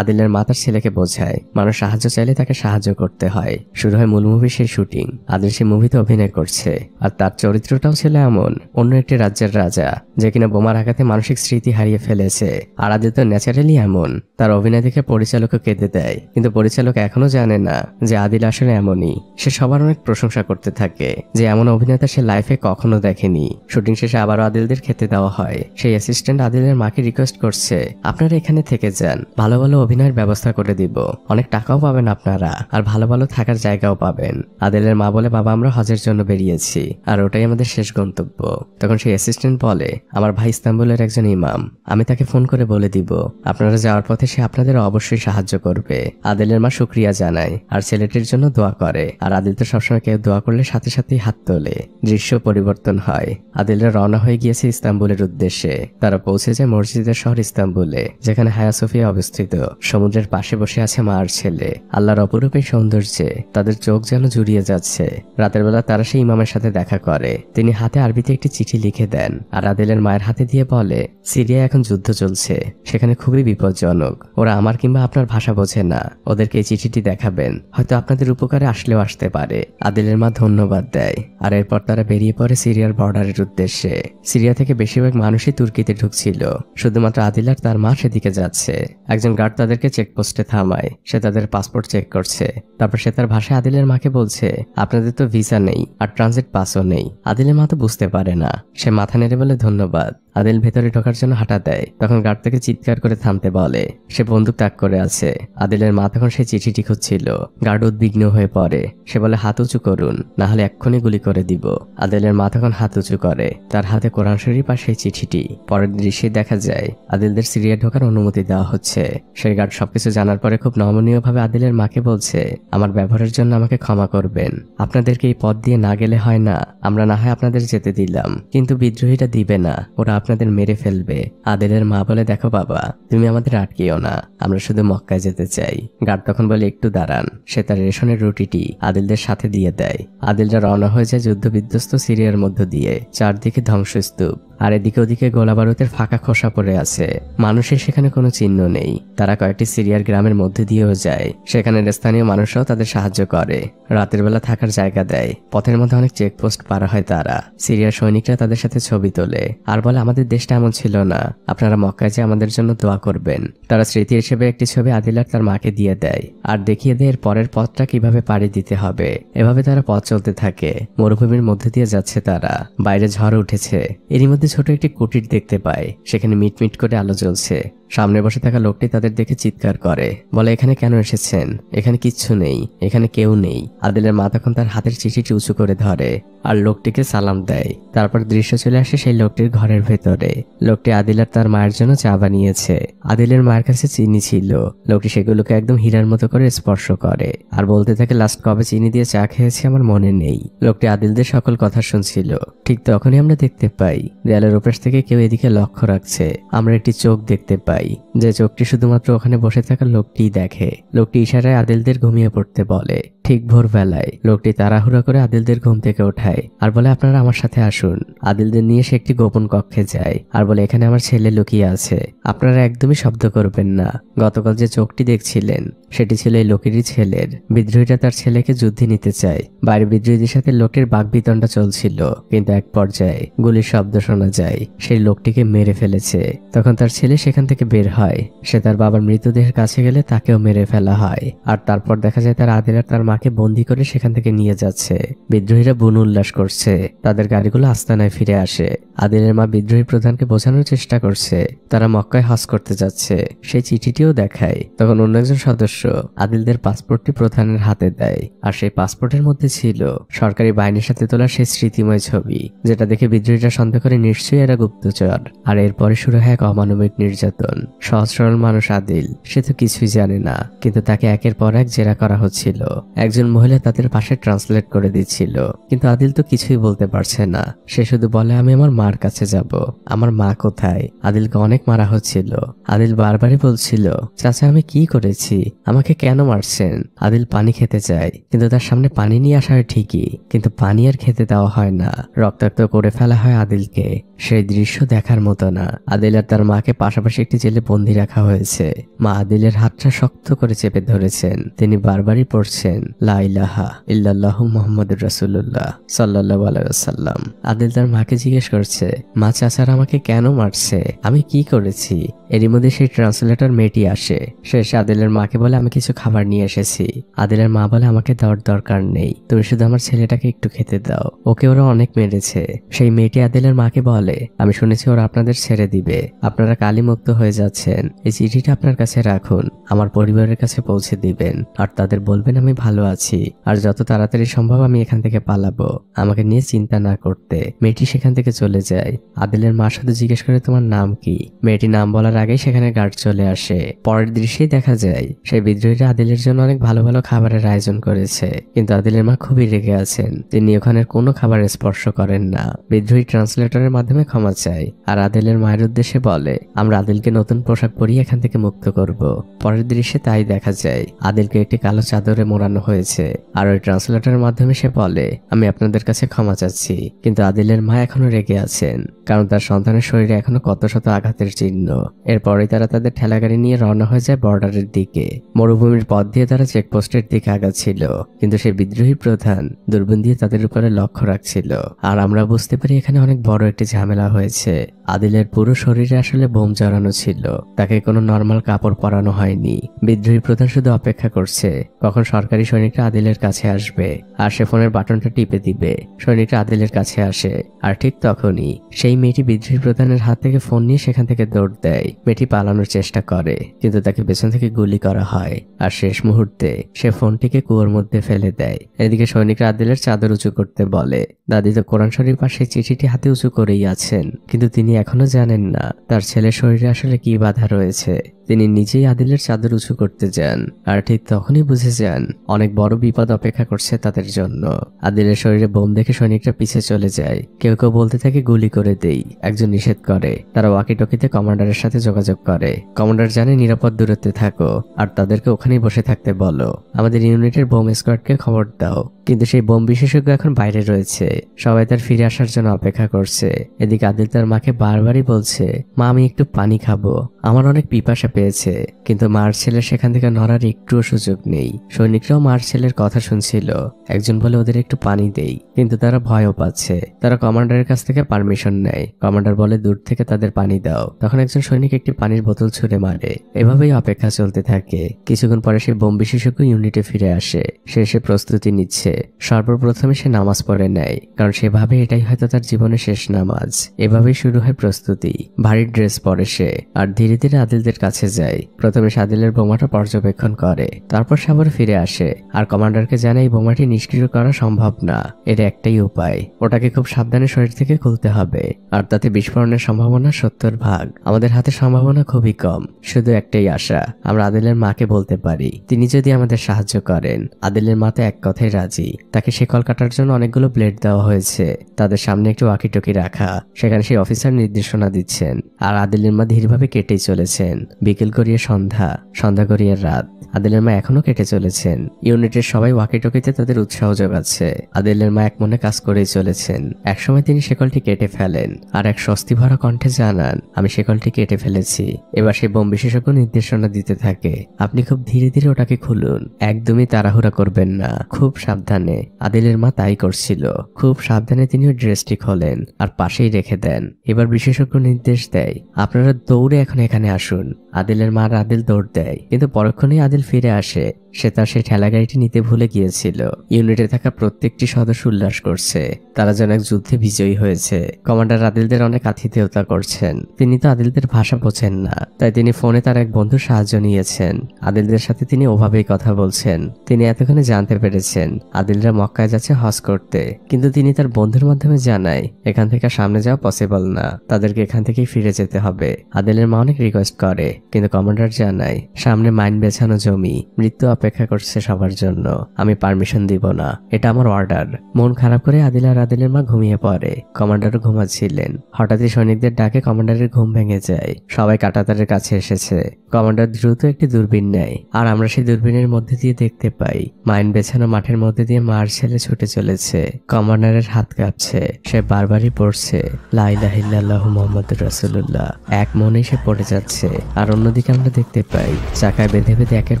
আদিলের মা তার ছেলেকে বোঝায় মানুষ সাহায্য চাইলে তাকে সাহায্য করতে হয়। শুরু হয় মূল মুভি সেই শুটিং। আদিল সেই মুভিতে অভিনয় করছে। আর তার চরিত্রটাও ছিল এমন, অন্য একটি রাজ্যের রাজা যে কিনা বোমার আঘাতে মানসিক স্মৃতি হারিয়ে ফেলেছে। আর আদিল তো ন্যাচারালি এমন। তার অভিনয় দেখে পরিচালকও কেঁদে দেয়। কিন্তু পরিচালক এখনো জানে না যে আদিল আসলে এমনই। সে সবার অনেক প্রশংসা করতে থাকে যে এমন অভিনেতা সে লাইফে কখনো দেখেনি। শুটিং শেষে আবারও আদিলদের খেতে দেওয়া হয়। সেই অ্যাসিস্ট্যান্ট আদিলের মাকে রিকোয়েস্ট করছে, আপনারা এখানে থেকে যান, ভালো ভালো অভিনয়ের ব্যবস্থা করে দিব, অনেক টাকাও পাবেন আপনারা, আর ভালো ভালো থাকার জায়গাও পাবেন। আদিলের মা বলে, বাবা আমরা হজের জন্য বেরিয়েছি, আর ওটাই আমাদের শেষ গন্তব্য। তখন সেই অ্যাসিস্ট্যান্ট বলে, আমার ভাই ইস্তাম্বুলের একজন ইমাম, আমি তাকে ফোন করে বলে দিব আপনারা যাওয়ার পথে সে আপনাদের অবশ্যই সাহায্য করবে। আদিলের মা শুকরিয়া জানায় আর ছেলেটির জন্য দোয়া করে। আর আদিল তো সবসময় কেউ দোয়া করলে সাথে সাথেই হাত তোলে। দৃশ্য পরিবর্তন হয়। আদিলরা রওনা হয়ে গিয়েছে ইস্তাম্বুলের উদ্দেশ্যে। তারা পৌঁছে যায় মসজিদের শহর ইস্তাম্বুলে, যেখানে হায়া সোফিয়া অবস্থিত। সমুদ্রের পাশে বসে আছে মা আর ছেলে। আল্লাহর অপরূপ এই সৌন্দর্যে তাদের চোখ যেন জুড়িয়ে যাচ্ছে। রাতের বেলা তারা সেই ইমামের সাথে দেখা করে। তিনি হাতে আরবিতে একটি চিঠি লিখে দেন আর আদিলের মায়ের হাতে দিয়ে বলে, সিরিয়ায় এখন যুদ্ধ চলছে, সেখানে খুবই বিপজ্জনক, ওরা আমার কিংবা আপনার ভাষা বোঝে না, ওদেরকে এই চিঠিটি দেখাবেন, হয়তো আপনাদের উপকারে আসলেও আসতে পারে। আদিলের মা ধন্যবাদ দেয়। আর এরপর তারা বেরিয়ে পড়ে সিরিয়ার বর্ডারের উদ্দেশ্যে। সিরিয়া থেকে বেশিরভাগ মানুষই তুর্কিতে ঢুকছিল, শুধুমাত্র আদিল আর তার মা সেদিকে যাচ্ছে। একজন গার্ড তাদেরকে চেকপোস্টে থামায়। সে তাদের পাসপোর্ট চেক করছে। তারপর সে তার ভাষায় আদিলের মাকে বলছে, আপনাদের তো ভিসা নেই আর ট্রানজিট পাসও নেই। আদিলের মা তো বুঝতে পারে না। সে মাথা নেড়ে বলে ধন্যবাদ। আদিল ভেতরে ঢোকার জন্য হাঁটা দেয়। তখন গার্ড তাকে চিৎকার করে থামতে বলে। সে বন্দুক তাক করে আছে। আদিলের মা তখন সেই চিঠিটি খুঁজছিল। গার্ড উদ্বিগ্ন হয়ে পড়ে। সে বলে, হাত উঁচু করুন, না হলে এক্ষুনি গুলি করে দিব। আদিলের মা তখন হাত উঁচু করে। তার হাতে কোরআন শরীফ আর সেই চিঠিটি। পরের দৃশ্যে দেখা যায় আদিলদের সিরিয়া ঢোকার অনুমতি দেওয়া হচ্ছে। সেই গার্ড সবকিছু জানার পরে খুব নমনীয় ভাবে আদিলের মাকে বলছে, আমার ব্যবহারের জন্য আমাকে ক্ষমা করবেন, আপনাদেরকে এই পথ দিয়ে না গেলে হয় না, আমরা না হয় আপনাদের যেতে দিলাম, কিন্তু বিদ্রোহীরা দিবে না, ওরা আপনাদের মেরে ফেলবে। আদিলের মা বলে, দেখো বাবা, তুমি আমাদের আটকিও না, আমরা শুধু মক্কায় যেতে চাই। গার্ড তখন বলে, একটু দাঁড়ান। সে তার রেশনের রুটিটি আদিলদের সাথে দিয়ে দেয়। আদিলরা রওনা হয়ে যায় যুদ্ধ বিধ্বস্ত সিরিয়ার মধ্য দিয়ে। চারদিকে ধ্বংসস্তূপ, আর এদিকে ওদিকে গোলাবারুদের ফাঁকা খোসা পড়ে আছে। মানুষের সেখানে কোনো চিহ্ন নেই। তারা কয়েকটি সিরিয়ার গ্রামের মধ্যে দিয়েও যায়। সেখানের স্থানীয় মানুষরাও তাদের সাহায্য করে, রাতের বেলা থাকার জায়গা দেয়। পথের মধ্যে অনেক চেকপোস্ট পার হয় তারা। সিরিয়ার সৈনিকরা তাদের সাথে ছবি তোলে আর বলে, আমাদের দেশটা এমন ছিল না, আপনারা মক্কায় যে আমাদের জন্য দোয়া করবেন। তারা স্মৃতি হিসেবে একটি ছবি আদিল আর তার মাকে দিয়ে দেয় আর দেখিয়ে দেয় এর পরের পথটা কিভাবে পাড়ি দিতে হবে। এভাবে তারা পথ চলতে থাকে। মরুভূমির মধ্যে দিয়ে যাচ্ছে তারা। বাইরে ঝড় উঠেছে। এরই মধ্যে ছোট একটি কুটির দেখতে পায়। সেখানে মিটমিট করে আলো জ্বলছে। সামনে বসে থাকা লোকটি তাদের দেখে চিৎকার করে, বলে এখানে কেন এসেছেন? এখানে কিচ্ছু নেই, এখানে কেউ নেই। আদিলের মা তখন তার হাতের চিঠিটি উঁচু করে ধরে আর লোকটিকে সালাম দেয়। তারপর দৃশ্য চলে আসে সেই লোকটির ঘরের ভেতরে। লোকটি আদিল আর তার মায়ের জন্য চা বানিয়েছে। আদিলের মায়ের কাছে চিনি ছিল। লোকটি সেগুলোকে একদম হীরার মতো করে স্পর্শ করে আর বলতে থাকে, লাস্ট কবে চিনি দিয়ে চা খেয়েছি আমার মনে নেই। লোকটি আদিলদের সকল কথা শুনছিল। ঠিক তখনই আমরা দেখতে পাই দেয়ালের ওপাশ থেকে কেউ এদিকে লক্ষ্য রাখছে। আমরা একটি চোখ দেখতে পাই, যে চোখটি শুধুমাত্র ওখানে বসে থাকা লোকটিই দেখে। লোকটি ইশারায় আদিলদের ঘুমিয়ে পড়তে বলে। ঠিক ভোরবেলায় লোকটি তাড়াহুড়া করে আদিলদের ঘুম থেকে ওঠায় আর বলে, আপনারা আমার সাথে আসুন। আদিলদের নিয়ে সে একটি গোপন কক্ষে যায় আর বলে, এখানে আমার ছেলে লুকিয়ে আছে, আপনারা একদমই শব্দ করবেন না। গতকাল যে চোখটি দেখছিলেন সেটি ছিল এই লোকেরই ছেলের। বিদ্রোহীরা তার ছেলেকে যুদ্ধে নিতে চায়। বাইরে বিদ্রোহীদের সাথে লোকটির বাকবিতণ্ডা চলছিল, কিন্তু এক পর্যায়ে গুলির শব্দ শোনা যায়। সেই লোকটিকে মেরে ফেলেছে। তখন তার ছেলে সেখান থেকে বের হয়। সে তার বাবার মৃতদেহের কাছে গেলে তাকেও মেরে ফেলা হয়। আর তারপর দেখা যায় তার আদিল আর তার মাকে বন্দি করে সেখান থেকে নিয়ে যাচ্ছে। বিদ্রোহীরা বুন উল্লাস করছে। তাদের গাড়িগুলো আস্তানায় ফিরে আসে। আদিলের মা বিদ্রোহী প্রধানকে বোঝানোর চেষ্টা করছে তারা মক্কায় হজ করতে যাচ্ছে। সেই চিঠিটিও দেখায়। তখন অন্য একজন সদস্য আদিলদের পাসপোর্টটি প্রধানের হাতে দেয়। আর সেই পাসপোর্টের মধ্যে ছিল সরকারি বাহিনীর সাথে তোলা সেই স্মৃতিময় ছবি, যেটা দেখে বিদ্রোহীরা সন্দেহ করে নিশ্চয়ই এরা গুপ্তচর। আর এরপরে শুরু হয় এক অমানবিক নির্যাতন। সহজ সরল মানুষ আদিল, সে তো কিছুই জানে না, কিন্তু তাকে একের পর এক জেরা করা হচ্ছিল। একজন মহিলা তাদের পাশে ট্রান্সলেট করে দিচ্ছিল, কিন্তু আদিল তো কিছুই বলতে পারছে না। সে শুধু বলে, আমি আমার মার কাছে যাব। আমার মা কোথায়? আদিলকে অনেক মারা হচ্ছিল। আদিল বারবারই বলছিল, চাচা আমি কি করেছি, আমাকে কেন মারছেন? আদিল পানি খেতে চায়, কিন্তু তার সামনে পানি নিয়ে আসা হয় ঠিকই, কিন্তু পানি আর খেতে দেওয়া হয় না। রক্তাক্ত করে ফেলা হয় আদিলকে। সেই দৃশ্য দেখার মতো না। আদিল আর তার মাকে পাশাপাশি একটি জেলে বন্দি রাখা হয়েছে। মা আদিলের হাতটা শক্ত করে চেপে ধরেছেন। তিনি বারবারই পড়ছেন, লা ইলাহা ইল্লাল্লাহু মুহাম্মাদুর রাসূলুল্লাহ সাল্লাল্লাহু আলাইহি ওয়াসাল্লাম। আদিল তার মাকে জিজ্ঞেস করছে, মা চাচারা আমাকে কেন মারছে, আমি কি করেছি? এরই মধ্যে সেই ট্রান্সলেটর মেয়েটি আসে। সে আদিলের মাকে বলে, আমি কিছু খাবার নিয়ে এসেছি। আদিলের মা বলে, আমাকে দেওয়ার দরকার নেই, তুমি শুধু আমার ছেলেটাকে একটু খেতে দাও, ওকে ওরা অনেক মেরেছে। সেই মেয়েটি আদিলের মাকে বলে, আমি শুনেছি ওরা আপনাদের ছেড়ে দিবে, আপনারা কালই মুক্ত হয়ে যাচ্ছেন। এই চিঠিটা আপনার কাছে রাখুন, আমার পরিবারের কাছে পৌঁছে দিবেন আর তাদের বলবেন আমি ভালো আছি আর যত তাড়াতাড়ি সম্ভব আমি এখান থেকে পালাবো, আমাকে নিয়ে চিন্তা না করতে। মেয়েটি সেখান থেকে চলে যায়। আদিলের মা শুধু জিজ্ঞেস করে, তোমার নাম কি? মেয়েটি নাম বলার আগেই সেখানে গার্ড চলে আসে। পরের দৃশ্যেই দেখা যায় সেই বিদ্রোহীরা আদিলের জন্য অনেক ভালো ভালো খাবারের আয়োজন করেছে, কিন্তু আদিলের মা খুবই রেগে আছেন। তিনি ওখানের কোনো খাবার স্পর্শ করেন না। বিদ্রোহী ট্রান্সলেটরের মাধ্যমে ক্ষমা চায় আর আদিলের মায়ের উদ্দেশ্যে বলে, আমরা আদিলকে নতুন পোশাক পরিয়ে এখান থেকে মুক্ত করব। পরের দৃশ্যে তাই দেখা যায়। আদিলকে একটি কালো চাদরে মোড়ানো হয়েছে আর ওই ট্রান্সলেটরের মাধ্যমে সে বলে, আমি আপনাদের কাছে ক্ষমা চাচ্ছি। কিন্তু আদিলের মা এখনো রেগে আছেন, কারণ তার সন্তানের শরীরে এখনো কত শত আঘাতের চিহ্ন। এরপরে তারা তাদের ঠেলাগাড়ি নিয়ে রওনা হয়ে যায় বর্ডারের দিকে। মরুভূমির পথ দিয়ে তারা চেকপোস্টের দিকে আগাচ্ছিল, কিন্তু সেই বিদ্রোহী প্রধান দূরবীন দিয়ে তাদের উপরে লক্ষ্য রাখছিল। আর আমরা বুঝতে পারি এখানে অনেক বড় একটি ঝামেলা হয়েছে। আদিলের পুরো শরীরে আসলে বোম জড়ানো ছিল, তাকে কোনো নর্মাল কাপড় পরানো হয়নি। বিদ্রোহী প্রধান শুধু অপেক্ষা করছে কখন সরকারি সৈনিকরা আদিলের কাছে আসবে আর সে ফোনের বাটনটা টিপে দিবে। সৈনিকরা আদিলের কাছে আসে আর ঠিক তখনই সেই মেয়েটি বিদ্রোহী প্রধানের হাত থেকে ফোন নিয়ে সেখান থেকে দৌড় দেয়। মেয়েটি পালানোর চেষ্টা করে, কিন্তু তাকে পেছন থেকে গুলি করা হয় আর শেষ মুহূর্তে সে ফোনটিকে কুয়োর মধ্যে ফেলে দেয়। এদিকে সৈনিকরা আদিলের চাদর উঁচু করতে বলে। দাদি তো কোরআন শরীফ আর সেই চিঠিটি হাতে উঁচু করেই আছেন, কিন্তু তিনি এখনো জানেন না তার ছেলের শরীরে আসলে কি বাধা রয়েছে। তিনি নিজেই আদিলের চাদর উঁচু করতে যান আর ঠিক তখনই বুঝে যান অনেক বড় বিপদ অপেক্ষা করছে তাদের জন্য। আদিলের শরীরে বোম দেখে সৈনিকরা পিছে চলে যায়। কেউ কেউ বলতে থাকে গুলি করে দেই, একজন নিষেধ করে। তারা ওয়াকিটকিতে কমান্ডারের সাথে যোগাযোগ করে। কমান্ডার জানে নিরাপদ দূরত্বে থাকো আর তাদেরকে ওখানেই বসে থাকতে বলো। আমাদের ইউনিটের বোম স্কোয়াডকে খবর দাও। কিন্তু সেই বোম বিশেষজ্ঞ এখন বাইরে রয়েছে, সবাই তার ফিরে আসার জন্য অপেক্ষা করছে। এদিকে আদিল তার মাকে বারবারই বলছে, মা আমি একটু পানি খাবো, আমার অনেক পিপাসা পেয়েছে। কিন্তু মার ছেলের সেখান থেকে নড়ার একটুও সুযোগ নেই। সৈনিকরাও মার ছেলের কথা শুনছিল। একজন বলে ওদের একটু পানি দেই, কিন্তু তারা ভয়ও পাচ্ছে। তারা কমান্ডারের কাছ থেকে পারমিশন নেয়। কমান্ডার বলে দূর থেকে তাদের পানি দাও। তখন একজন সৈনিক একটি পানির বোতল ছুঁড়ে মারে। এভাবেই অপেক্ষা চলতে থাকে। কিছুক্ষণ পরে সেই বোম বিশেষজ্ঞ ইউনিটে ফিরে আসে। সে প্রস্তুতি নিচ্ছে। সর্বপ্রথমে সে নামাজ পড়ে নেয়, কারণ সে ভাবে এটাই হয়তো তার জীবনের শেষ নামাজ। এভাবেই শুরু হয় প্রস্তুতি। ভারী ড্রেস পরে সে আর ধীরে ধীরে আদিলদের কাছে যায়। প্রথমে সে আদিলের বোমাটা পর্যবেক্ষণ করে, তারপর সে আবার ফিরে আসে আর কমান্ডারকে জানায় এই বোমাটি নিষ্ক্রিয় করা সম্ভব না, এর একটাই উপায়, ওটাকে খুব সাবধানে শরীর থেকে খুলতে হবে, আর তাতে বিস্ফোরণের সম্ভাবনা 70 ভাগ। আমাদের হাতে সম্ভাবনা খুবই কম, শুধু একটাই আশা, আমরা আদিলের মাকে বলতে পারি, তিনি যদি আমাদের সাহায্য করেন। আদিলের মা তো এক কথায় রাজি। তাকে শিকল কাটার জন্য অনেকগুলো ব্লেড দেওয়া হয়েছে, তাদের সামনে একটু ওয়াকিটকি রাখা, সেখানে সেই অফিসার নির্দেশনা দিচ্ছেন আর আদিলের মা ধীরভাবে কেটেই চলেছেন। বিকেল করিয়ে সন্ধ্যা, সন্ধ্যা করিয়ে রাত, আদিলের মা এখনো কেটে চলেছেন। ইউনিটের সবাই ওয়াকিটকিতে তাদের উৎসাহ যোগাচ্ছে। আদিলের মা এক মনে কাজ করেই চলেছেন। একসময় তিনি শেকলটি কেটে ফেলেন আর এক স্বস্তি ভরা কণ্ঠে জানান, আমি শেকলটি কেটে ফেলেছি। এবার সেই বোম বিশেষজ্ঞ নির্দেশনা দিতে থাকে, আপনি খুব ধীরে ধীরে ওটাকে খুলুন, একদমই তাড়াহুড়া করবেন না, খুব সাবধানে। আদিলের মা তাই করছিল। খুব সাবধানে তিনি ওই ড্রেসটি খোলেন আর পাশেই রেখে দেন। এবার বিশেষজ্ঞ নির্দেশ দেয়, আপনারা দৌড়ে এখন এখানে আসুন। আদিলের মা আর আদিল দৌড় দেয়, কিন্তু পরক্ষণেই আদিল ফিরে আসে। সে তার সেই ঠেলা গাড়িটি নিতে ভুলে গিয়েছিল। ইউনিটে থাকা প্রত্যেকটি সদস্য উল্লাস করছে, তারা যেন এক যুদ্ধে বিজয়ী হয়েছে। কমান্ডার আদিলদের অনেক আতিথেয়তা করছেন। তিনি তো আদিলদের ভাষা বোঝেন না, তাই তিনি ফোনে তার এক বন্ধুর সাহায্য নিয়েছেন। আদিলদের সাথে তিনি ওভাবেই কথা বলছেন। তিনি এতক্ষণে জানতে পেরেছেন আদিলরা মক্কায় যাচ্ছে হজ করতে, কিন্তু তিনি তার বন্ধুর মাধ্যমে জানায় এখান থেকে সামনে যাওয়া পসিবল না, তাদেরকে এখান থেকেই ফিরে যেতে হবে। আদিলের মা অনেক রিকোয়েস্ট করে, কিন্তু কমান্ডার জানায় সামনে মাইন বেছানো জমি, মৃত্যু অপেক্ষা করছে সবার জন্য, আমি পারমিশন দিব না, এটা আমার অর্ডার। মন খারাপ করে আদিল আর আদিলের মা ঘুমিয়ে পড়ে। কমান্ডারও ঘুমাচ্ছিলেন। হঠাৎই সৈনিকদের ডাকে কমান্ডারের ঘুম ভেঙে যায়। সবাই কাঁটাতারের কাছে এসেছে। কমান্ডার দ্রুত একটি দূরবীন নেয় আর আমরা সেই দূরবীনের মধ্যে দিয়ে দেখতে পাই মাইন বেছানো মাঠের মধ্যে দিয়ে মার ছেলে ছুটে চলেছে। কমান্ডারের হাত কাঁপছে, সে বারবারই পড়ছে লা ইলাহা ইল্লাল্লাহু মুহাম্মাদুর রাসূলুল্লাহ। এক মনে সে পড়ে যাচ্ছে। আর অন্যদিকে আমরা দেখতে পাই চাকায় বেঁধে বেঁধে একের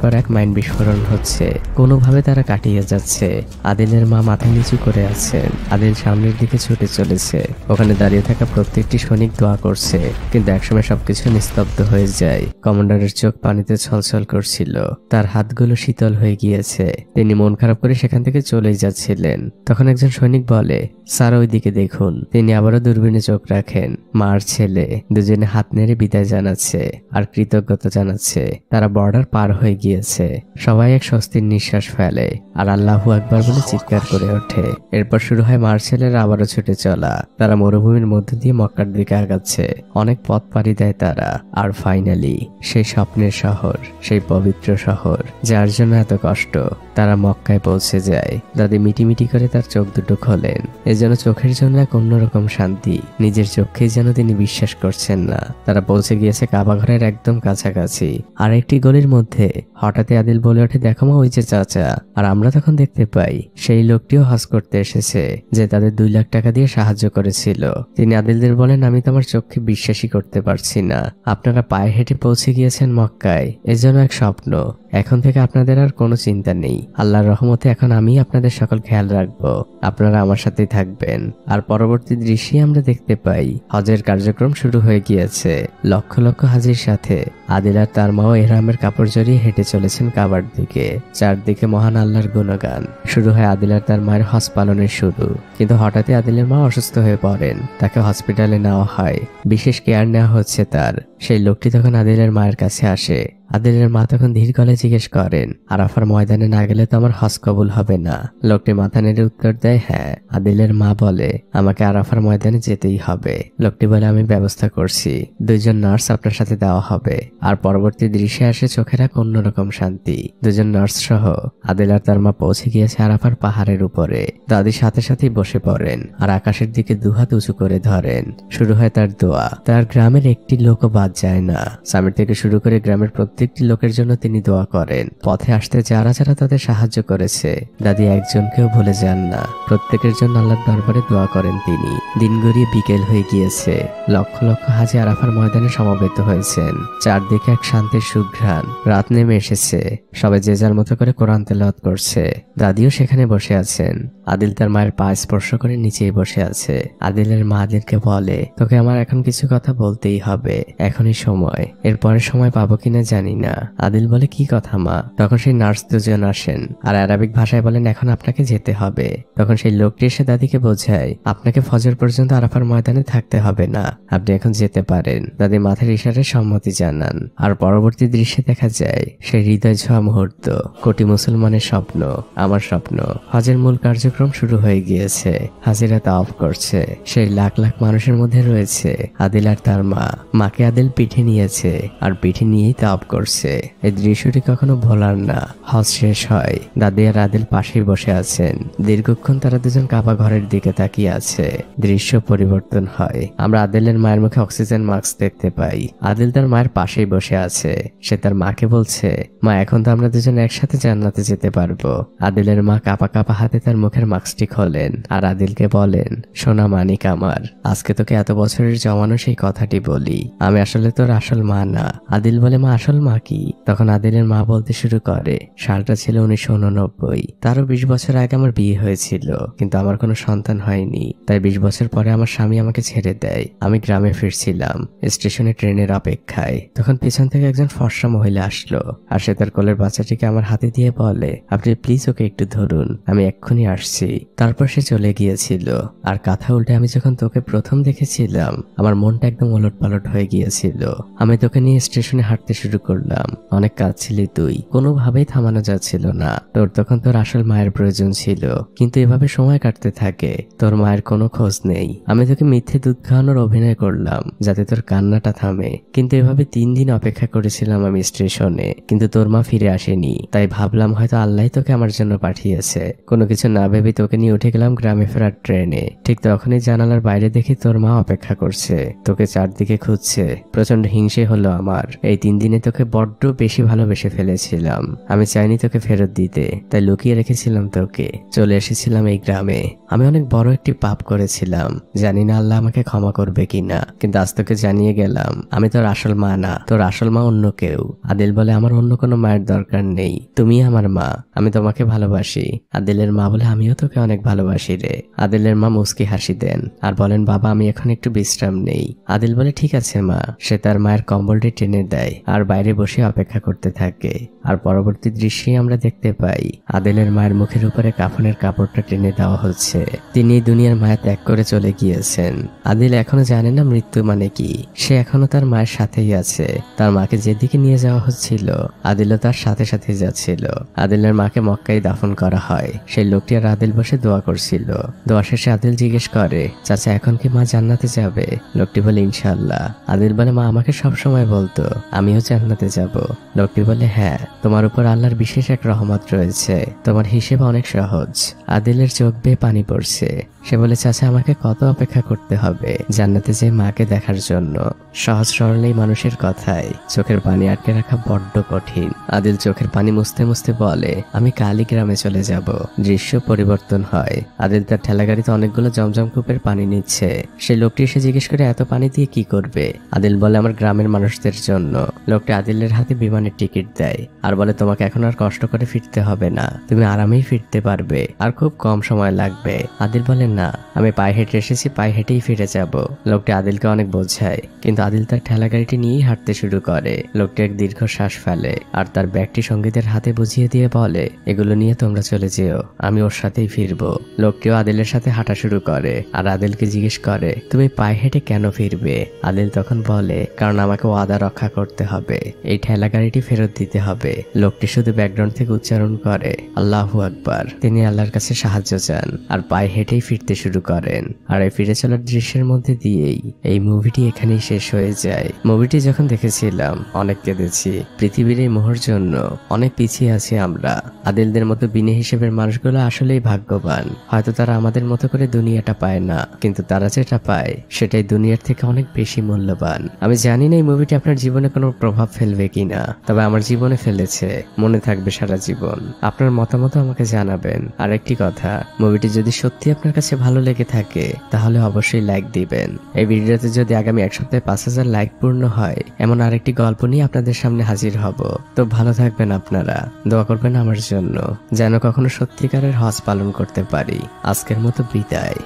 পর এক মাইন বিস্ফোরণ হচ্ছে। কোনোভাবে তারা কাটিয়ে যাচ্ছে। আদিলের মা মাথা নিচু করে আছেন। আদিল সামনের দিকে ছুটে চলেছে। ওখানে দাঁড়িয়ে থাকা প্রত্যেকটি সৈনিক দোয়া করছে, কিন্তু একসময় সবকিছু নিস্তব্ধ হয়ে যায়। কমান্ডারের চোখ পানিতে ছলছল করছিল, তার হাতগুলো শীতল হয়ে গিয়েছে। তিনি মন খারাপ করে সেখান থেকে চলেই যাচ্ছিলেন। তখন একজন সৈনিক বলে, স্যার ওই দিকে দেখুন। তিনি আবারও দূরবীনে চোখ রাখেন। মার ছেলে দুজনে হাত নেড়ে বিদায় জানাচ্ছে আর কৃতজ্ঞতা জানাচ্ছে। তারা বর্ডার পার হয়ে গিয়েছে। সবাই এক স্বস্তির নিঃশ্বাস ফেলে আর আল্লাহু আকবার বলে চিৎকার করে ওঠে। এরপর শুরু হয় মার ছেলেরা আবারও ছুটে চলা। তারা মরুভূমির মধ্য দিয়ে মক্কার দিকে আগাচ্ছে। অনেক পথ পাড়ি দেয় তারা। আর ফাইনালি সেই স্বপ্নের শহর, সেই পবিত্র শহর যার জন্য এত কষ্ট, তারা মক্কায় পৌঁছে যায়। দাদি মিটিমিটি করে তার চোখ দুটো খোলেন। এজন্য চোখের জন্য এক অন্যরকম শান্তি। নিজের চোখেই যেন তিনি বিশ্বাস করছেন না। তারা পৌঁছে গিয়েছে কাবা ঘরের একদম কাছাকাছি। আর একটি গলির মধ্যে হঠাৎই আদিল বলে ওঠে, দেখো মা ওই যে চাচা। আর আমরা তখন দেখতে পাই সেই লোকটিও হজ করতে এসেছে, যে তাদের 2 লাখ টাকা দিয়ে সাহায্য করেছিল। তিনি আদিলদের বলেন, আমি তো আমার চোখকে বিশ্বাসই করতে পারছি না। আপনারা পায়ে হেঁটে পৌঁছে গিয়েছেন মক্কায়, এজন্য এক স্বপ্ন। এখন থেকে আপনাদের আর কোনো চিন্তা নেই। আল্লাহর রহমতে এখন আমি আপনাদের সকল খেয়াল রাখবো। আপনারা আমার সাথেই থাকবেন। আর পরবর্তী দৃশ্যে আমরা দেখতে পাই হজের কার্যক্রম শুরু হয়ে গিয়েছে। লক্ষ লক্ষ হাজির সাথে আদিল আর তার মাও ইহরামের কাপড় জড়িয়ে হেঁটে চলেছেন কাবার দিকে। চারদিকে মহান আল্লাহর গুণগান। শুরু হয় আদিল আর তার মায়ের হজ পালনের শুরু। কিন্তু হঠাৎই আদিলের মা অসুস্থ হয়ে পড়েন। তাকে হসপিটালে নেওয়া হয়। বিশেষ কেয়ার নেওয়া হচ্ছে তার। সেই লোকটি তখন আদিলের মায়ের কাছে আসে। আদিলের মা তখন ধীর গলায় জিজ্ঞেস করেন, আরাফার ময়দানে না গেলে তো আমার হজ কবুল হবে না। লোকটি মাথা নেড়ে উত্তর দেয়, হ্যাঁ। আদিলের মা বলে, আমাকে আরাফার ময়দানে যেতেই হবে। লোকটি বলে, আমি ব্যবস্থা করছি। 2 জন নার্স আপনার সাথে দেওয়া হবে। আর পরবর্তী দৃশ্যে আসে চোখের এক অন্যরকম শান্তি। 2 জন নার্স সহ আদিল আর তার মা পৌঁছে গিয়েছে আরাফার পাহাড়ের উপরে। দাদি সাথে সাথেই বসে পড়েন আর আকাশের দিকে 2 হাত উঁচু করে ধরেন। শুরু হয় তার দোয়া। তার গ্রামের একটি লোকও বাদ যায় না। সামির থেকে শুরু করে গ্রামের প্রত্যেকটি লোকের জন্য তিনি দোয়া করেন। পথে আসতে যারা যারা তাদের সাহায্য করেছে, দাদি একজনকেও ভুলে যান না। প্রত্যেকের জন্য আল্লাহর দরবারে দোয়া করেন তিনি। দিন গড়িয়ে বিকেল হয়ে গিয়েছে। লক্ষ লক্ষ হাজি আরাফার ময়দানে সমবেত হয়েছেন। চারদিকে এক শান্তির সুঘ্রাণ। রাত নেমে এসেছে। সবাই যে যার মতো করে কোরআন তেলাওয়াত করছে। দাদিও সেখানে বসে আছেন। আদিল তার মায়ের পা স্পর্শ করে নিচেই বসে আছে। আদিলের মা আদিলকে বলে, তোকে আমার এখন কিছু কথা বলতেই হবে, এখনই সময়। এরপরে সময় পাবো কিনা জানি জানি না। আদিল বলে কি কথা মা? তখন সেই নার্স দুজন আসেন আর আরবিক ভাষায় বলেন এখন আপনাকে যেতে হবে। তখন সেই লোকটি এসে দাদিকে বোঝায় আপনাকে ফজর পর্যন্ত আরাফার ময়দানে থাকতে হবে না, আপনি এখন যেতে পারেন। দাদি মাথার ইশারায় সম্মতি জানান। আর পরবর্তী দৃশ্যে দেখা যায় সেই হৃদয় ছোঁয়া মুহূর্ত, কোটি মুসলমানের স্বপ্ন, আমার স্বপ্ন। হজের মূল কার্যক্রম শুরু হয়ে গিয়েছে। হাজিরা তাওয়াফ করছে। সেই লাখ লাখ মানুষের মধ্যে রয়েছে আদিল আর তার মা। মাকে আদিল পিঠে নিয়েছে আর পিঠে নিয়েই তাওয়াফ করছে। এই দৃশ্যটি কখনো ভোলার না। হজ শেষ হয়, দাদি আর আদিল পাশেই বসে আছেন। দীর্ঘক্ষণ তারা দুজন কাবা ঘরের দিকে তাকিয়ে আছে। দৃশ্য পরিবর্তন হয়। আমরা আদিলের মায়ের মুখে অক্সিজেন মাস্ক দেখতে পাই। আদিল তার মায়ের পাশেই বসে আছে। সে তার মাকে বলছে মা এখন তো আমরা দুজন একসাথে জান্নাতে যেতে পারবো। আদিলের মা কাঁপা কাঁপা হাতে তার মুখের মাস্কটি খোলেন আর আদিলকে বলেন সোনা মানিক আমার, আজকে তোকে এত বছরের জমানো সেই কথাটি বলি, আমি আসলে তোর আসল মা না। আদিল বলে মা আসল মা কি? তখন আদিলের মা বলতে শুরু করে সালটা ছিল 1989। তারও 20 বছর আগে আমার বিয়ে হয়েছিল, কিন্তু আমার কোনো সন্তান হয়নি। তাই 20 বছর পরে আমার স্বামী আমাকে ছেড়ে দেয়। আমি গ্রামে ফিরছিলাম স্টেশনে ট্রেনের অপেক্ষায়। তখন পিছন থেকে একজন ফর্সা মহিলা আসলো আর সে তার কোলের বাচ্চাটিকে আমার হাতে দিয়ে বলে আপনি প্লিজ ওকে একটু ধরুন, আমি এক্ষুনি আসছি। তারপর সে চলে গিয়েছিল। আর কথা উল্টে আমি যখন তোকে প্রথম দেখেছিলাম আমার মনটা একদম ওলটপালট হয়ে গিয়েছিল। আমি তোকে নিয়ে স্টেশনে হাঁটতে শুরু করলাম। অনেক কাঁদছিলি তুই, কোনোভাবেই থামানো যাচ্ছিল না। তোর তখন তোর আসল মায়ের প্রয়োজন ছিল, কিন্তু এভাবে সময় কাটতে থাকে, তোর মায়ের কোনো খোঁজ নেই। আমি তোকে মিথ্যে দুধ খাওয়ানোর অভিনয় করলাম যাতে তোর কান্নাটা থামে, কিন্তু এভাবে 3 দিন অপেক্ষা করেছিলাম আমি স্টেশনে, কিন্তু তোর মা ফিরে আসেনি। তাই ভাবলাম হয়তো আল্লাহ তোকে আমার জন্য পাঠিয়েছে। কোনো কিছু না ভেবে তোকে নিয়ে উঠে গেলাম গ্রামে ফেরার ট্রেনে। ঠিক তখনই জানালার বাইরে দেখি তোর মা অপেক্ষা করছে, তোকে চারদিকে খুঁজছে। প্রচন্ড হিংসে হলো আমার। এই 3 দিনে তোকে বড্ড বেশি ভালোবেসে ফেলেছিলাম। আমি চাইনি তোকে ফেরত দিতে, তাই লুকিয়ে রেখেছিলাম তোকে। চলে এসেছিলাম এই গ্রামে। আমি অনেক বড় একটি পাপ করেছিলাম, জানি না আল্লাহ আমাকে ক্ষমা করবে কিনা, কিন্তু আজ তোকে জানিয়ে গেলাম আমি তোর আসল মা না, তোর আসল মা অন্য কেউ। আদিল বলে আমার অন্য কোনো মায়ের দরকার নেই, তুমি আমার মা, আমি তোমাকে ভালোবাসি। আদিলের মা বলে আমিও তোকে অনেক ভালোবাসি রে। আদিলের মা মুস্কি হাসি দেন আর বলেন বাবা আমি এখন একটু বিশ্রাম নেই। আদিল বলে ঠিক আছে মা। সে তার মায়ের কম্বলটি টেনে দেয় আর বাইরে বসে অপেক্ষা করতে থাকে। আর পরবর্তী দৃশ্যে আমরা দেখতে পাই আদিলের মায়ের মুখের উপরে কাফনের কাপড়টা টেনে দেওয়া হচ্ছে। তিনি এই দুনিয়ার মায়া ত্যাগ করে চলে গিয়েছেন। আদিল এখনো জানে না মৃত্যু মানে কি। সে এখনো তার মায়ের সাথেই আছে। তার মাকে যেদিকে নিয়ে যাওয়া হচ্ছিল আদিলও তার সাথে সাথে যাচ্ছিল। আদিলের মাকে মক্কায় দাফন করা হয়। সেই লোকটি আর আদিল বসে দোয়া করছিল। দোয়া শেষে আদিল জিজ্ঞেস করে চাচা এখন কি মা জান্নাতে যাবে? লোকটি বলে ইনশাআল্লাহ। আদিল বলে মা আমাকে সবসময় বলতো আমিও জান্নাতে যাব। লোকটি বলে হ্যাঁ, তোমার উপর আল্লাহর বিশেষ এক রহমত রয়েছে, তোমার হিসেব অনেক সহজ। আদিলের চোখ বেয়ে পানি পড়ছে। সে বলে চাচা আমাকে কত অপেক্ষা করতে হবে জান্নাতে যে মাকে দেখার জন্য? সহজ সরল এই মানুষের কথায় চোখের পানি আটকে রাখা বড্ড কঠিন। আদিল চোখের পানি মুছতে মুছতে বলে আমি কালই গ্রামে চলে যাব। দৃশ্য পরিবর্তন হয়। আদিল তার ঠেলাগাড়িতে অনেকগুলো জমজম কূপের পানি নিচ্ছে। সেই লোকটি এসে জিজ্ঞেস করে এত পানি দিয়ে কি করবে? আদিল বলে আমার গ্রামের মানুষদের জন্য। লোকটি আদিলের হাতে বিমানের টিকিট দেয় আর বলে তোমাকে এখন আর কষ্ট করে ফিরতে হবে না, তুমি আরামেই ফিরতে পারবে আর খুব কম সময় লাগবে। আদিল বলে না, আমি পায়ে হেঁটে এসেছি, পায়ে হেঁটেই ফিরে যাব। লোকটি আদিলকে অনেক বোঝায়, কিন্তু আদিল তার ঠেলা গাড়িটি নিয়েই হাঁটতে শুরু করে। লোকটি এক দীর্ঘ শ্বাস ফেলে আর তার ব্যাগটি সঙ্গীদের হাতে বুঝিয়ে দিয়ে বলে এগুলো নিয়ে তোমরা চলে যেও, আমি ওর সাথেই ফিরবো। লোকটিও আদিলের সাথে হাঁটা শুরু করে আর আদিলকে জিজ্ঞেস করে তুমি পায়ে হেঁটে কেন ফিরবে? আদিল তখন বলে কারণ আমাকে ওয়াদা রক্ষা করতে হবে, এই ঠেলা গাড়িটি ফেরত দিতে হবে। লোকটি শুধু ব্যাকগ্রাউন্ড থেকে উচ্চারণ করে আল্লাহু আকবার। তিনি আল্লাহর কাছে সাহায্য চান আর পায়ে হেঁটেই ফিরতে শুরু করেন। আর এই ফিরে চলার দৃশ্যের মধ্যে দিয়েই এই মুভিটি এখানেই শেষ হয়ে যায়। মুভিটি যখন দেখেছিলাম অনেক কেঁদেছি। পৃথিবীর এই মোহর জন্য অনেক পিছিয়ে আছি আমরা। আদিলদের মতো বিনে হিসেবের মানুষগুলো আসলেই ভাগ্যবান। হয়তো তারা আমাদের মতো করে দুনিয়াটা পায় না, কিন্তু তারা যেটা পায় সেটাই দুনিয়ার থেকে অনেক বেশি মূল্যবান। আমি জানি না এই মুভিটি আপনার জীবনে কোনো প্রভাব ফেলবে কিনা, তবে আমার জীবনে ফেলেছে, মনে থাকবে সারা জীবন। আপনার মতামত আমাকে জানাবেন। আর একটি কথা, মুভিটি যদি সত্যি আপনার কাছে ভালো লেগে থাকে তাহলে অবশ্যই লাইক দিবেন। এই ভিডিওতে যদি আগামী 1 সপ্তাহে 5000 লাইক পূর্ণ হয় এমন আরেকটি গল্প নিয়ে আপনাদের সামনে হাজির হব। তো ভালো থাকবেন আপনারা, দোয়া করবেন আমার জন্য যেন কখনো সত্যিকারের হজ পালন করতে পারি। আজকের মতো বিদায়।